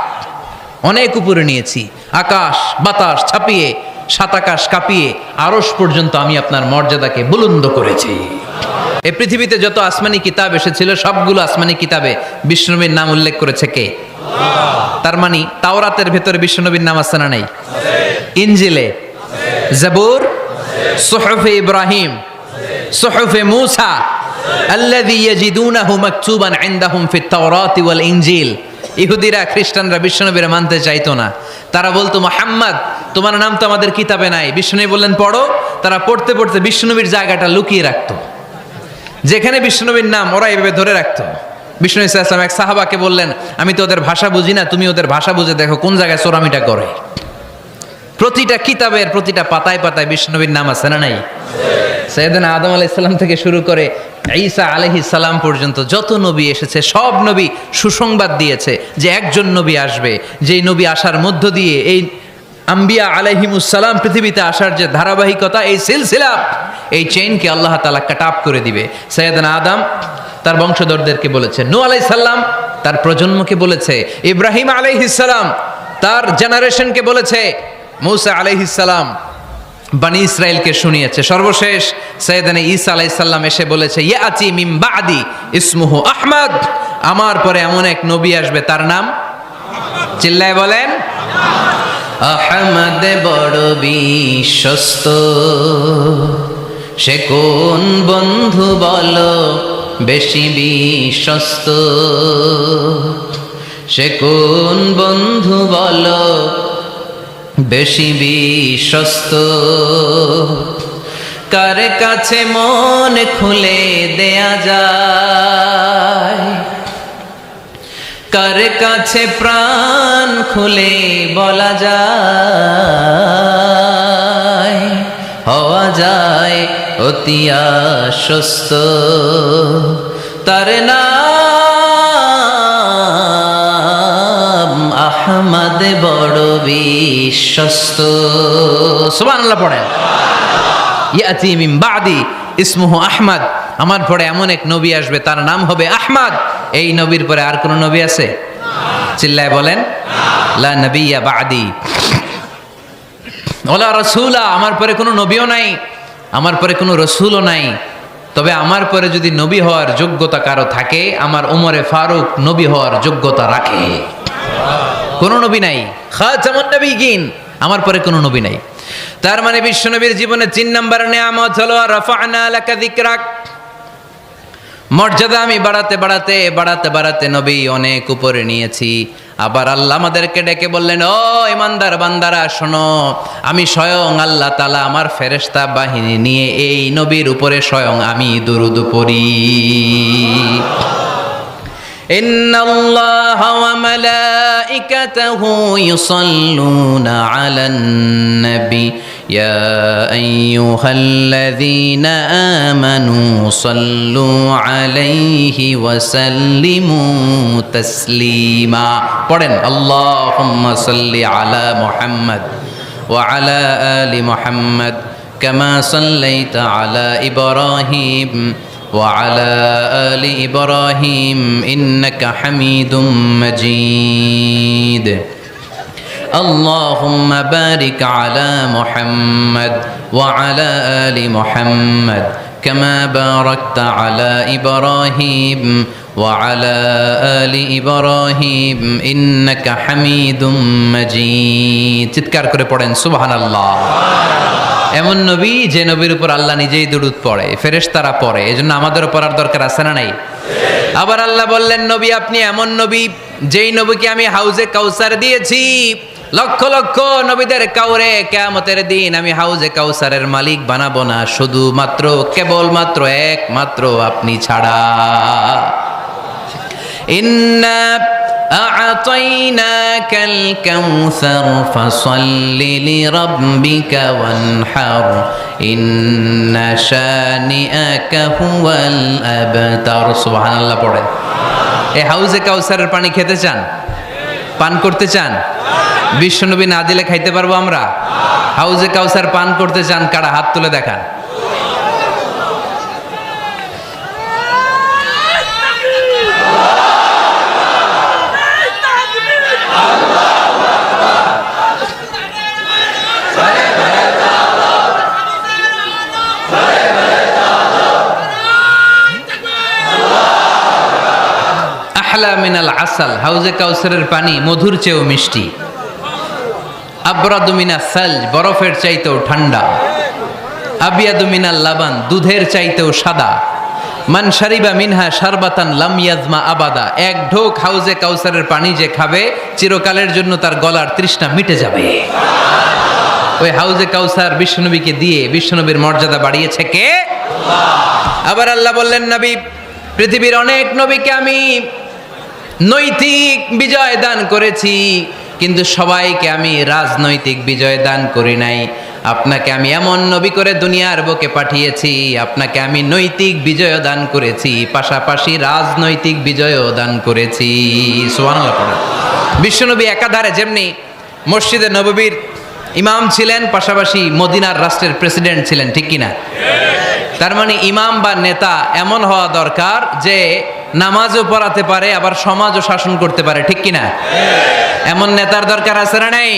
অনেক উপরে নিয়েছি, আকাশ বাতাস ছাপিয়ে, সাত আকাশ কাঁপিয়ে আরশ পর্যন্ত আমি আপনার মর্যাদাকে বুলন্দ করেছি। এই পৃথিবীতে যত আসমানি কিতাব এসেছিল, সবগুলো আসমানি কিতাবে বিষ্ণুনবীর নাম উল্লেখ করেছে কে? তার মানে তাওরাতের ভেতরে বিষ্ণুনবীর নাম আছে না নাই? ইনজিলে, জাবুর, সুহুফে ইব্রাহিম, সুহুফে মূসা, আল্লাযী ইয়াজিদুনাহু মাকতুবান ইনদাহুম ফিত তাওরাতি ওয়াল ইনজিল। ইহুদিরা খ্রিস্টানরা বিশ্বনবীর মানতে চাইতো না। তারা বলতো, মুহাম্মদ তোমার নাম তো আমাদের কিতাবে নাই। বিশ্বনবী বললেন পড়ো। তারা পড়তে পড়তে বিশ্বনবীর জায়গাটা লুকিয়ে রাখতো, যেখানে বিশ্বনবীর নাম ওরা এভাবে ধরে রাখতো। বিষ্ণু ইসা ইসলাম এক সাহাবাকে বললেন, আমি তো ওদের ভাষা বুঝি না, তুমি ওদের ভাষা বুঝে দেখো কোন জায়গায় চোরামিটা করে। প্রতিটা কিতাবের প্রতিটা পাতায় পাতায় বিষ্ণুনবীর নাম আছে না নাই? সাইয়েদনা আদম আলাইহিস সালাম থেকে শুরু করে ঈসা আলাইহিস সালাম পর্যন্ত যত নবী এসেছে, সব নবী সুসংবাদ দিয়েছে যে একজন নবী আসবে, যেই নবী আসার মধ্য দিয়ে এই আম্বিয়া আলাইহিমুস সালাম পৃথিবীতে আসার যে ধারাবাহিকতা, এই সিলসিলা, এই চেইনকে আল্লাহ তাআলা কাট অফ করে দিবে। সাইয়েদনা আদম তার বংশধরদেরকে বলেছে, নূহ আলাইহিস সালাম তার প্রজন্মকে বলেছে, ইব্রাহিম আলাইহিস সালাম তার জেনারেশনকে বলেছে, মূসা আলাইহিস সালাম বনি ইসরাইলকে শুনিয়েছে। সর্বশেষ সাইয়েদনা ঈসা আলাইহিস সালাম এসে বলেছে, ইয়াতি মিন বাদি ইসমুহু আহমদ, আমার পরে এমন এক নবী আসবে তার নাম, চিল্লায় বলেন, আহমদ বড় বিশ্বস্ত, সে কোন বন্ধু বলো বেশি বিশ্বস্ত, সে কোন বন্ধু বলো বেশি বিশ্বস্ত, কার কাছে মন খুলে দেয়া যায়, কার কাছে প্রাণ খুলে বলা যায়, হওয়া যায় অতি আশ্বস্ত, তার নাম আহমদ বড় বিশ্বস্ত। সুবহানাল্লাহ পড়েন। ইয়াতি মিন বাদি ইসমুহু আহমদ, আমার পরে এমন এক নবী আসবে তার নাম হবে আহমদ। এই নবীর পরে আর কোন নবী আছে? চিল্লায় বলেন, লা নবিয়্যা বাদি ওয়ালা রাসূলা, আমার পরে কোনো নবীও নাই, আমার পরে কোনো রাসূলও নাই। তবে আমার পরে যদি নবী হওয়ার যোগ্যতা কারো থাকে, আমার ওমরে ফারুক নবী হওয়ার যোগ্যতা রাখে। কোন নবী নাই, খাতামুন নবিয়্যিন, আমার পরে কোনো নবী নাই। তার মানে বিশ্বনবীর জীবনে 3 নম্বর নিয়ামত হলো রাফা'না লাকা যিকরাক। মর্যাদা আমি বাড়াতে বাড়াতে বাড়াতে বাড়াতে নবী অনেক উপরে নিয়েছি। আবার আল্লাহ আমাদেরকে ডেকে বললেন, ও ইমানদার বান্দারা শোনো, আমি স্বয়ং আল্লাহ তাআলা আমার ফেরেশতা বাহিনী নিয়ে এই নবীর উপরে স্বয়ং আমি দুরূদ পড়ি। ইন্নাল্লাহা ওয়া মালাইকাতাহু ইউসাল্লুনা আলান নবী ইয়া আইয়ুহাল্লাযীনা আমানু সাল্লু আলাইহি ওয়া সাল্লিমু তাসলিমা। পড়েন, আল্লাহুম্মা সাল্লি আলা মুহাম্মদ ওয়া আলা আলি মুহাম্মদ কামা সাল্লাইতা আলা ইব্রাহিম وعلى آل إبراهيم إنك حميد مجيد اللهم بارك على محمد وعلى آل محمد كما باركت على إبراهيم وعلى آل إبراهيم إنك حميد مجيد চিৎকার করে পড়েন সুবহানাল্লাহ। এমন নবী যে নবীর উপর আল্লাহ নিজেই দুরূদ পড়ে, ফেরেশতারা পড়ে, এজন্য আমাদেরও পড়ার দরকার আছে না নাই? আবার আল্লাহ বললেন নবী আপনি এমন নবী যেই নবীকে আমি হাউজে কাউসার দিয়েছি, লক্ষ লক্ষ নবীদের কাউরে কিয়ামতের দিন আমি হাউজে কাউসারের মালিক বানাবো না, শুধুমাত্র কেবলমাত্র একমাত্র আপনি ছাড়া। ইন্না আ'তাইনাকাল কাউসার ফাসাল্লি লিরাব্বিকা ওয়ানহার ইন্না শানিআকা হুয়াল আবতার। সুবহানাল্লাহ পড়েন। এই হাউজে কাউসারের পানি খেতে চান, পান করতে চান? বিশ্বনবী না দিলে খাইতে পারবো আমরা? হাউজে কাউসার পান করতে চান কারা? হাত তুলে দেখান। আহলা মিনাল আসাল, হাউজে কাউসারের পানি মধুর চেয়েও মিষ্টি। আবরাদু মিনাস সালজ, বরফের চাইতেও ঠান্ডা। আবিয়াদু মিনাল লাবান, দুধের চাইতেও সাদা। মান শারিবা মিনহা শারবাতান লাম ইয়াজমা আবাদা, এক ঢোক হাউজে কাউসারের পানি যে খাবে চিরকালের জন্য তার গলার তৃষ্ণা মিটে যাবে। ওই হাউজে কাউসার বিশ্বনবীকে দিয়ে বিশ্বনবীর মর্যাদা বাড়িয়েছে কে? আবার আল্লাহ বললেন নবী পৃথিবীর অনেক নবীকে আমি নৈতিক বিজয় দান করেছি, কিন্তু সবাইকে আমি রাজনৈতিক বিজয় দান করি নাই। আপনাকে আমি এমন নবী করে দুনিয়ার বুকে পাঠিয়েছি, আপনাকে আমি নৈতিক বিজয় দান করেছি, পাশাপাশি রাজনৈতিক বিজয়ও দান করেছি। সুবহানাল্লাহ পড়েন। বিশ্বনবী একাধারে যেমনি মসজিদে নববীর ইমাম ছিলেন, পাশাপাশি মদিনার রাষ্ট্রের প্রেসিডেন্ট ছিলেন, ঠিক কিনা? তার মানে ইমাম বা নেতা এমন হওয়া দরকার যে নামাজও পড়াতে পারে আবার সমাজও শাসন করতে পারে, ঠিক কিনা? এমন নেতার দরকার আছে না নাই?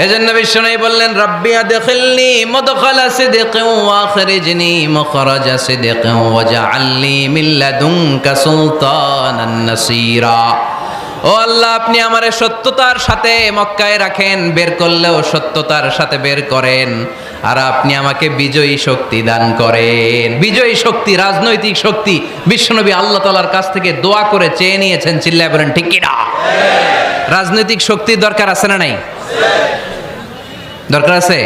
এজন্য বিশ্বনবী বললেন রাব্বি আদখিলনি মুদখালা সিদকিন ওয়া আখরিজনি মুখরাজা সিদকিন ওয়াজআলনি মিন লাদুনকা সুলতানান নাসীরা। ও আল্লাহ আপনি আমারে সত্যতার সাথে মক্কায় রাখেন, বের করলেও সত্যতার সাথে বের করেন, আর আপনি আমাকে বিজয়ী শক্তি দান করেন। বিজয়ী শক্তি, রাজনৈতিক শক্তি বিশ্বনবী আল্লাহ তাআলার কাছ থেকে দোয়া করে চেয়ে নিয়েছেন। চিল্লায় বলেন ঠিক কিনা? রাজনৈতিক শক্তির দরকার আছে না নাই? দরকার আছে?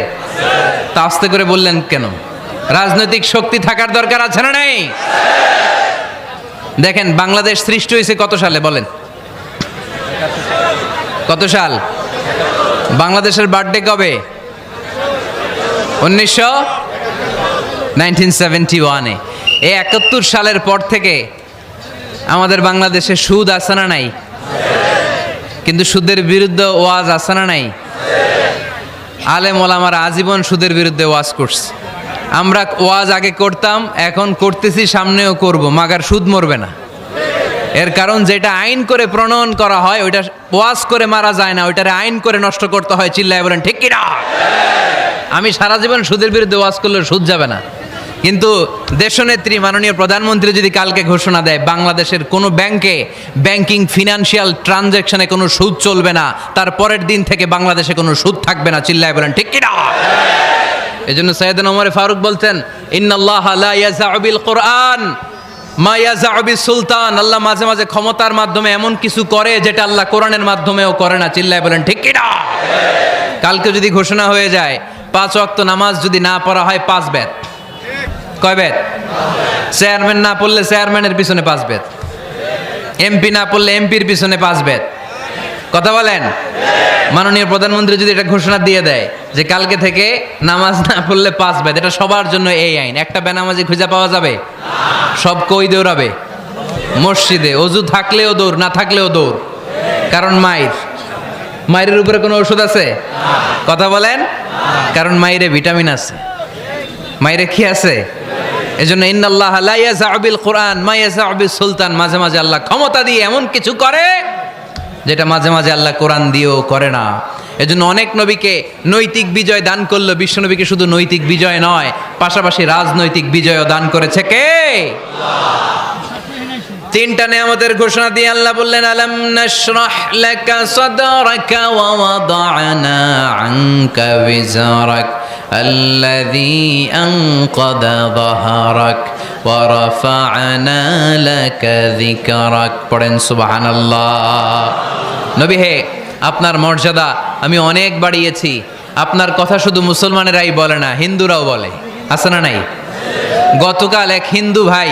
তা আস্তে করে বললেন কেন? রাজনৈতিক শক্তি থাকার দরকার আছে না নাই? দেখেন বাংলাদেশ সৃষ্টি হয়েছে কত সালে বলেন? কত সাল? বাংলাদেশের বার্থডে কবে? 1971-এ। এই 71 সালের পর থেকে আমাদের বাংলাদেশে সুদ আছে না নাই? কিন্তু সুদের বিরুদ্ধে ওয়াজ আছে না নাই? আলেম ওলামারা আজীবন সুদের বিরুদ্ধে ওয়াজ করছে। আমরা ওয়াজ আগে করতাম, এখন করতেছি, সামনেও করব, মাগার সুদ মরবে না। এর কারণ যেটা আইন করে প্রণয়ন করা হয় ওইটা ওয়াজ করে মারা যায় না, ওইটারে আইন করে নষ্ট করতে হয়। চিল্লায় বলেন ঠিক কিনা? আমি সারা জীবন সুদের বিরুদ্ধে ওয়াজ করলে সুদ যাবে না, কিন্তু দেশনেত্রী মাননীয় প্রধানমন্ত্রী যদি কালকে ঘোষণা দেয় বাংলাদেশের কোনো ব্যাংকে ব্যাংকিং ফিনান্সিয়াল ট্রানজ্যাকশনে কোনো সুদ চলবে না, তার পরের দিন থেকে বাংলাদেশে কোনো সুদ থাকবে না। চিল্লায় বলেন ঠিক কিনা? এজন্য সাইয়েদনা ওমর ফারুক বলতেন ইন্নাল্লাহা লা ইয়াযাউ বিল কুরআন মা ইয়াযাউ বিস সুলতান। আল্লাহ মাঝে মাঝে ক্ষমতার মাধ্যমে এমন কিছু করে যেটা আল্লাহ কোরআনের মাধ্যমেও করে না। চিল্লায় বলেন ঠিক কিনা? কালকে যদি ঘোষণা হয়ে যায় 5 ওয়াক্ত নামাজ যদি না পড়া হয় 5 বেত। কয় বেত? চেয়ারম্যান না পড়লে চেয়ারম্যানের পিছনে 5 বেত, এমপি না পড়লে এমপির পিছনে 5 বেত। কথা বলেন? মাননীয় প্রধানমন্ত্রী যদি এটা ঘোষণা দিয়ে দেয় যে কালকে থেকে নামাজ না পড়লে 5 বেত, এটা সবার জন্য এই আইন। একটা বেনামাজি খুঁজে পাওয়া যাবে? সব কই দৌড়াবে? মসজিদে। অজু থাকলেও দৌড়, না থাকলেও দৌড়। কারণ মায়ের উপরে কোনো ওষুধ আছে? কথা বলেন? কারণ মায়েরে ভিটামিন আছে। মায়েরে কি আছে? এজন্য ইন্নাল্লাহ লা ইয়াযাউ বিল কুরআন মা ইয়াযাউ বিস সুলতান, মাঝে মাঝে আল্লাহ ক্ষমতা দিয়ে এমন কিছু করে যেটা মাঝে মাঝে আল্লাহ কোরআন দিয়েও করে না। এজন্য অনেক নবীকে নৈতিক বিজয় দান করলো, বিশ্ব নবীকে শুধু নৈতিক বিজয় নয়, পাশাপাশি রাজনৈতিক বিজয়ও দান করেছে কে? তিনটা নিয়ামতের ঘোষণা দিয়ে আল্লাহ বললেন, আলাম নাশরাহ লাকা সাদরাকা ওয়া ওয়াদা'না আনকা বিজরাক আল্লাযী আনকাযা যাহরাক ওয়া রাফা'না লাকা যিকরাক। পড়েন সুবহানাল্লাহ। নবী হে, আপনার মর্যাদা আমি অনেক বাড়িয়েছি। আপনার কথা শুধু মুসলমানেরাই বলে না, হিন্দুরাও বলে, আছে না নাই? গতকাল এক হিন্দু ভাই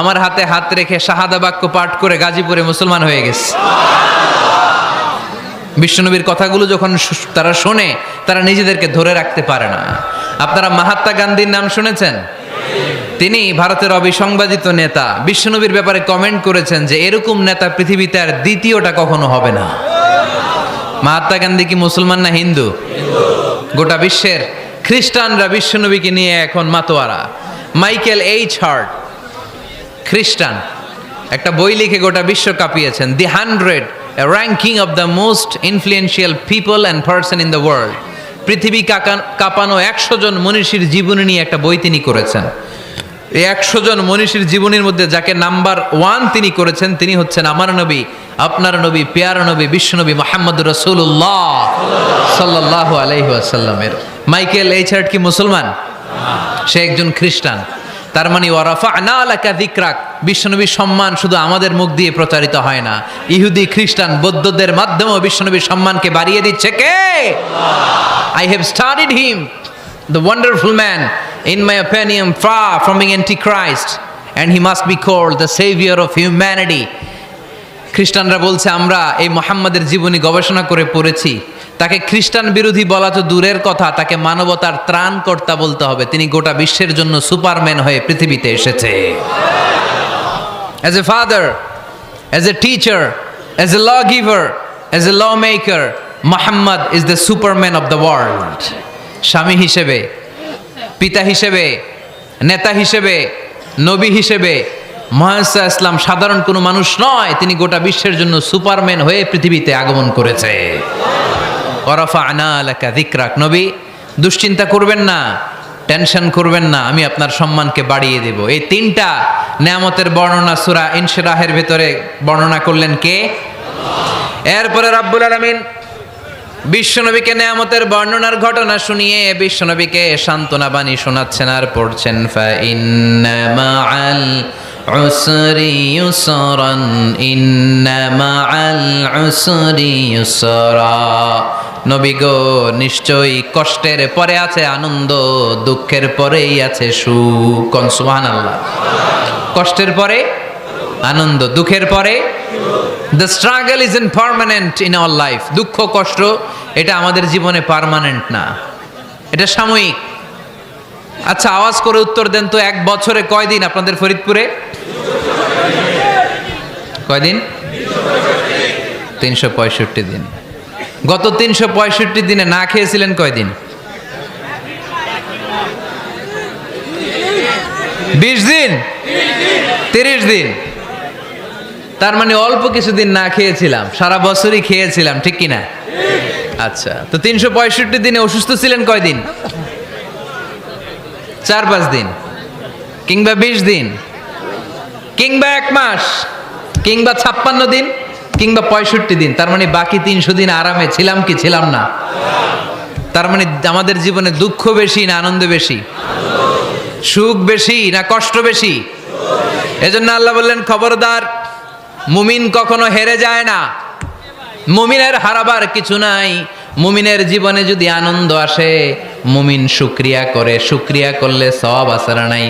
আমার হাতে হাত রেখে শাহাদা বাক্য পাঠ করে গাজীপুরে মুসলমান হয়ে গেছে। বিশ্বনবীর কথাগুলো যখন তারা শোনে, তারা নিজেদেরকে ধরে রাখতে পারে না। আপনারা মহাত্মা গান্ধীর নাম শুনেছেন? তিনি ভারতের অবিসংবাদিত নেতা। বিশ্বনবীর ব্যাপারে কমেন্ট করেছেন যে এরকম নেতা পৃথিবীতে আর দ্বিতীয়টা কখনো হবে না। মহাত্মা গান্ধী কি মুসলমান না হিন্দু? গোটা বিশ্বের খ্রিস্টানরা বিশ্বনবীকে নিয়ে এখন মাতোয়ারা। মাইকেল এইচ হার্ট, খ্রিস্টান, একটা বই লিখে গোটা বিশ্ব কাঁপিয়েছেন, দি 100 ranking of the most influential people and person in the world. পৃথিবী কাঁপানো 100 জন মনীষীর জীবনী নিয়ে একটা বই তিনি করেছেন। এই 100 জন মনীষীর জীবনীর মধ্যে যাকে নাম্বার 1 তিনি করেছেন, তিনি হচ্ছেন আমার নবী, আপনার নবী, পেয়ারা নবী, বিশ্বনবী মুহাম্মদুর রাসূলুল্লাহ সাল্লাল্লাহু আলাইহি ওয়াসাল্লামের। মাইকেল এইচ হার্ট কি মুসলমান? সে একজন খ্রিস্টান। তার মানে ওয়া রাফা'না লাকা যিকরাক, বিশ্বনবীর সম্মান শুধু আমাদের মুখ দিয়ে প্রচারিত হয় না, ইহুদি, খ্রিস্টান, বৌদ্ধদের মাধ্যমেও বিশ্বনবীর সম্মানকে বাড়িয়ে দিচ্ছে কে? I have studied him, the wonderful man, in my opinion far from being antichrist, and he must be called the savior of humanity. খ্রিস্টানরা বলছে আমরা এই মুহাম্মাদের জীবনী গবেষণা করে পড়েছি, তাকে খ্রিস্টান বিরোধী বলা তো দূরের কথা, তাকে মানবতার ত্রাণকর্তা বলতে হবে। তিনি গোটা বিশ্বের জন্য সুপারম্যান হয়ে পৃথিবীতে এসেছে। As a father, as a teacher, as a lawgiver, as a lawmaker, Muhammad is the superman of the world. স্বামী হিসেবে, পিতা হিসেবে, নেতা হিসেবে, নবী হিসেবে মুহাম্মদ ইসলাম সাধারণ কোনো মানুষ নয়, তিনি গোটা বিশ্বের জন্য সুপারম্যান হয়ে পৃথিবীতে আগমন করেছে। ওয়া রাফা'না লাকা যিকরাক, নবী দুশ্চিন্তা করবেন না, টেনশন করবেন না, আমি আপনার সম্মানকে বাড়িয়ে দেব। এই তিনটা নিয়ামতের বর্ণনা সূরা ইনশিরাহের ভিতরে বর্ণনা করলেন কে? এরপরে রাব্বুল আলামিন বিশ্বনবীকে নিয়ামতের বর্ণনার ঘটনা শুনিয়ে বিশ্বনবীকে সান্ত্বনা বাণী শোনাচ্ছেন আর পড়ছেন, ফা ইন্না মাআল উসরি ইউসরান, ইন্না মাআল উসরি ইউসরা। নবী গো, নিশ্চয়ই কষ্টের পরে আছে আনন্দ, দুঃখের পরেই আছে সুখ। কোন সুবহানাল্লাহ। কষ্টের পরে আনন্দ, দুঃখের পরে। The struggle isn't permanent in our life. দুঃখ কষ্ট এটা আমাদের জীবনে পার্মানেন্ট না, এটা সাময়িক। আচ্ছা আওয়াজ করে উত্তর দেন তো, এক বছরে কয়দিন আপনাদের ফরিদপুরে? কয়দিন? 365 দিন। গত 365 দিনে না খেয়েছিলেন কয়দিন? 20 দিন, 30 দিন। তার মানে অল্প কিছুদিন না খেয়েছিলাম, সারা বছরই খেয়েছিলাম, ঠিক কিনা? আচ্ছা, তো 365 দিনে অসুস্থ ছিলেন কয়দিন? 4-5 দিন, কিংবা 20 দিন, কিংবা 1 মাস, কিংবা 56 দিন, কিংবা 65 দিন। তার মানে বাকি 300 দিন আরামে ছিলাম কি ছিলাম না? তার মানে আমাদের জীবনে দুঃখ বেশি না আনন্দ বেশি? সুখ বেশি না কষ্ট বেশি? এজন্য আল্লাহ বললেন, খবরদার, মুমিন কখনো হেরে যায় না, মুমিনের হারাবার কিছু নাই। মুমিনের জীবনে যদি আনন্দ আসে, মুমিন শুকরিয়া করে, শুকরিয়া করলে সওয়াব আছে না নাই?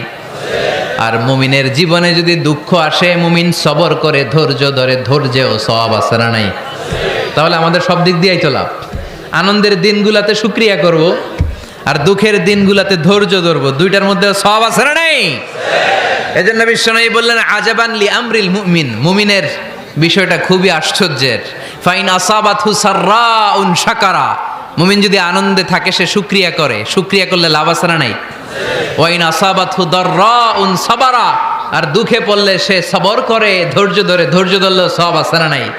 আর মুমিনের জীবনে যদি দুঃখ আসে, মুমিন সবর করে, ধৈর্য ধরে, ধৈর্যেও সওয়াব আছে না নাই? তাহলে আমাদের সব দিক দিয়েই তো লাভ। আনন্দের দিনগুলাতে শুকরিয়া করব, আর দুঃখের দিনগুলাতে ধৈর্য ধরবো, দুইটার মধ্যে সওয়াব আছে না নাই? এজন্য বিশ্বনবী বললেন, আজাবান লি আমরিল মুমিন, মুমিনের বিষয়টা খুবই আশ্চর্যের। ফাইন আসাবাতহু সাররাউন শাকারা, মুমিন যদি আনন্দে থাকে সে শুকরিয়া করে, শুকরিয়া করলে লাভ আছে না নাই? ওয়াইন আসাবাতহু দাররাউন সাবারা, আর দুঃখে পড়লে সে সবর করে, ধৈর্য ধরে, ধৈর্য ধরলেও সওয়াব আছে না নাই?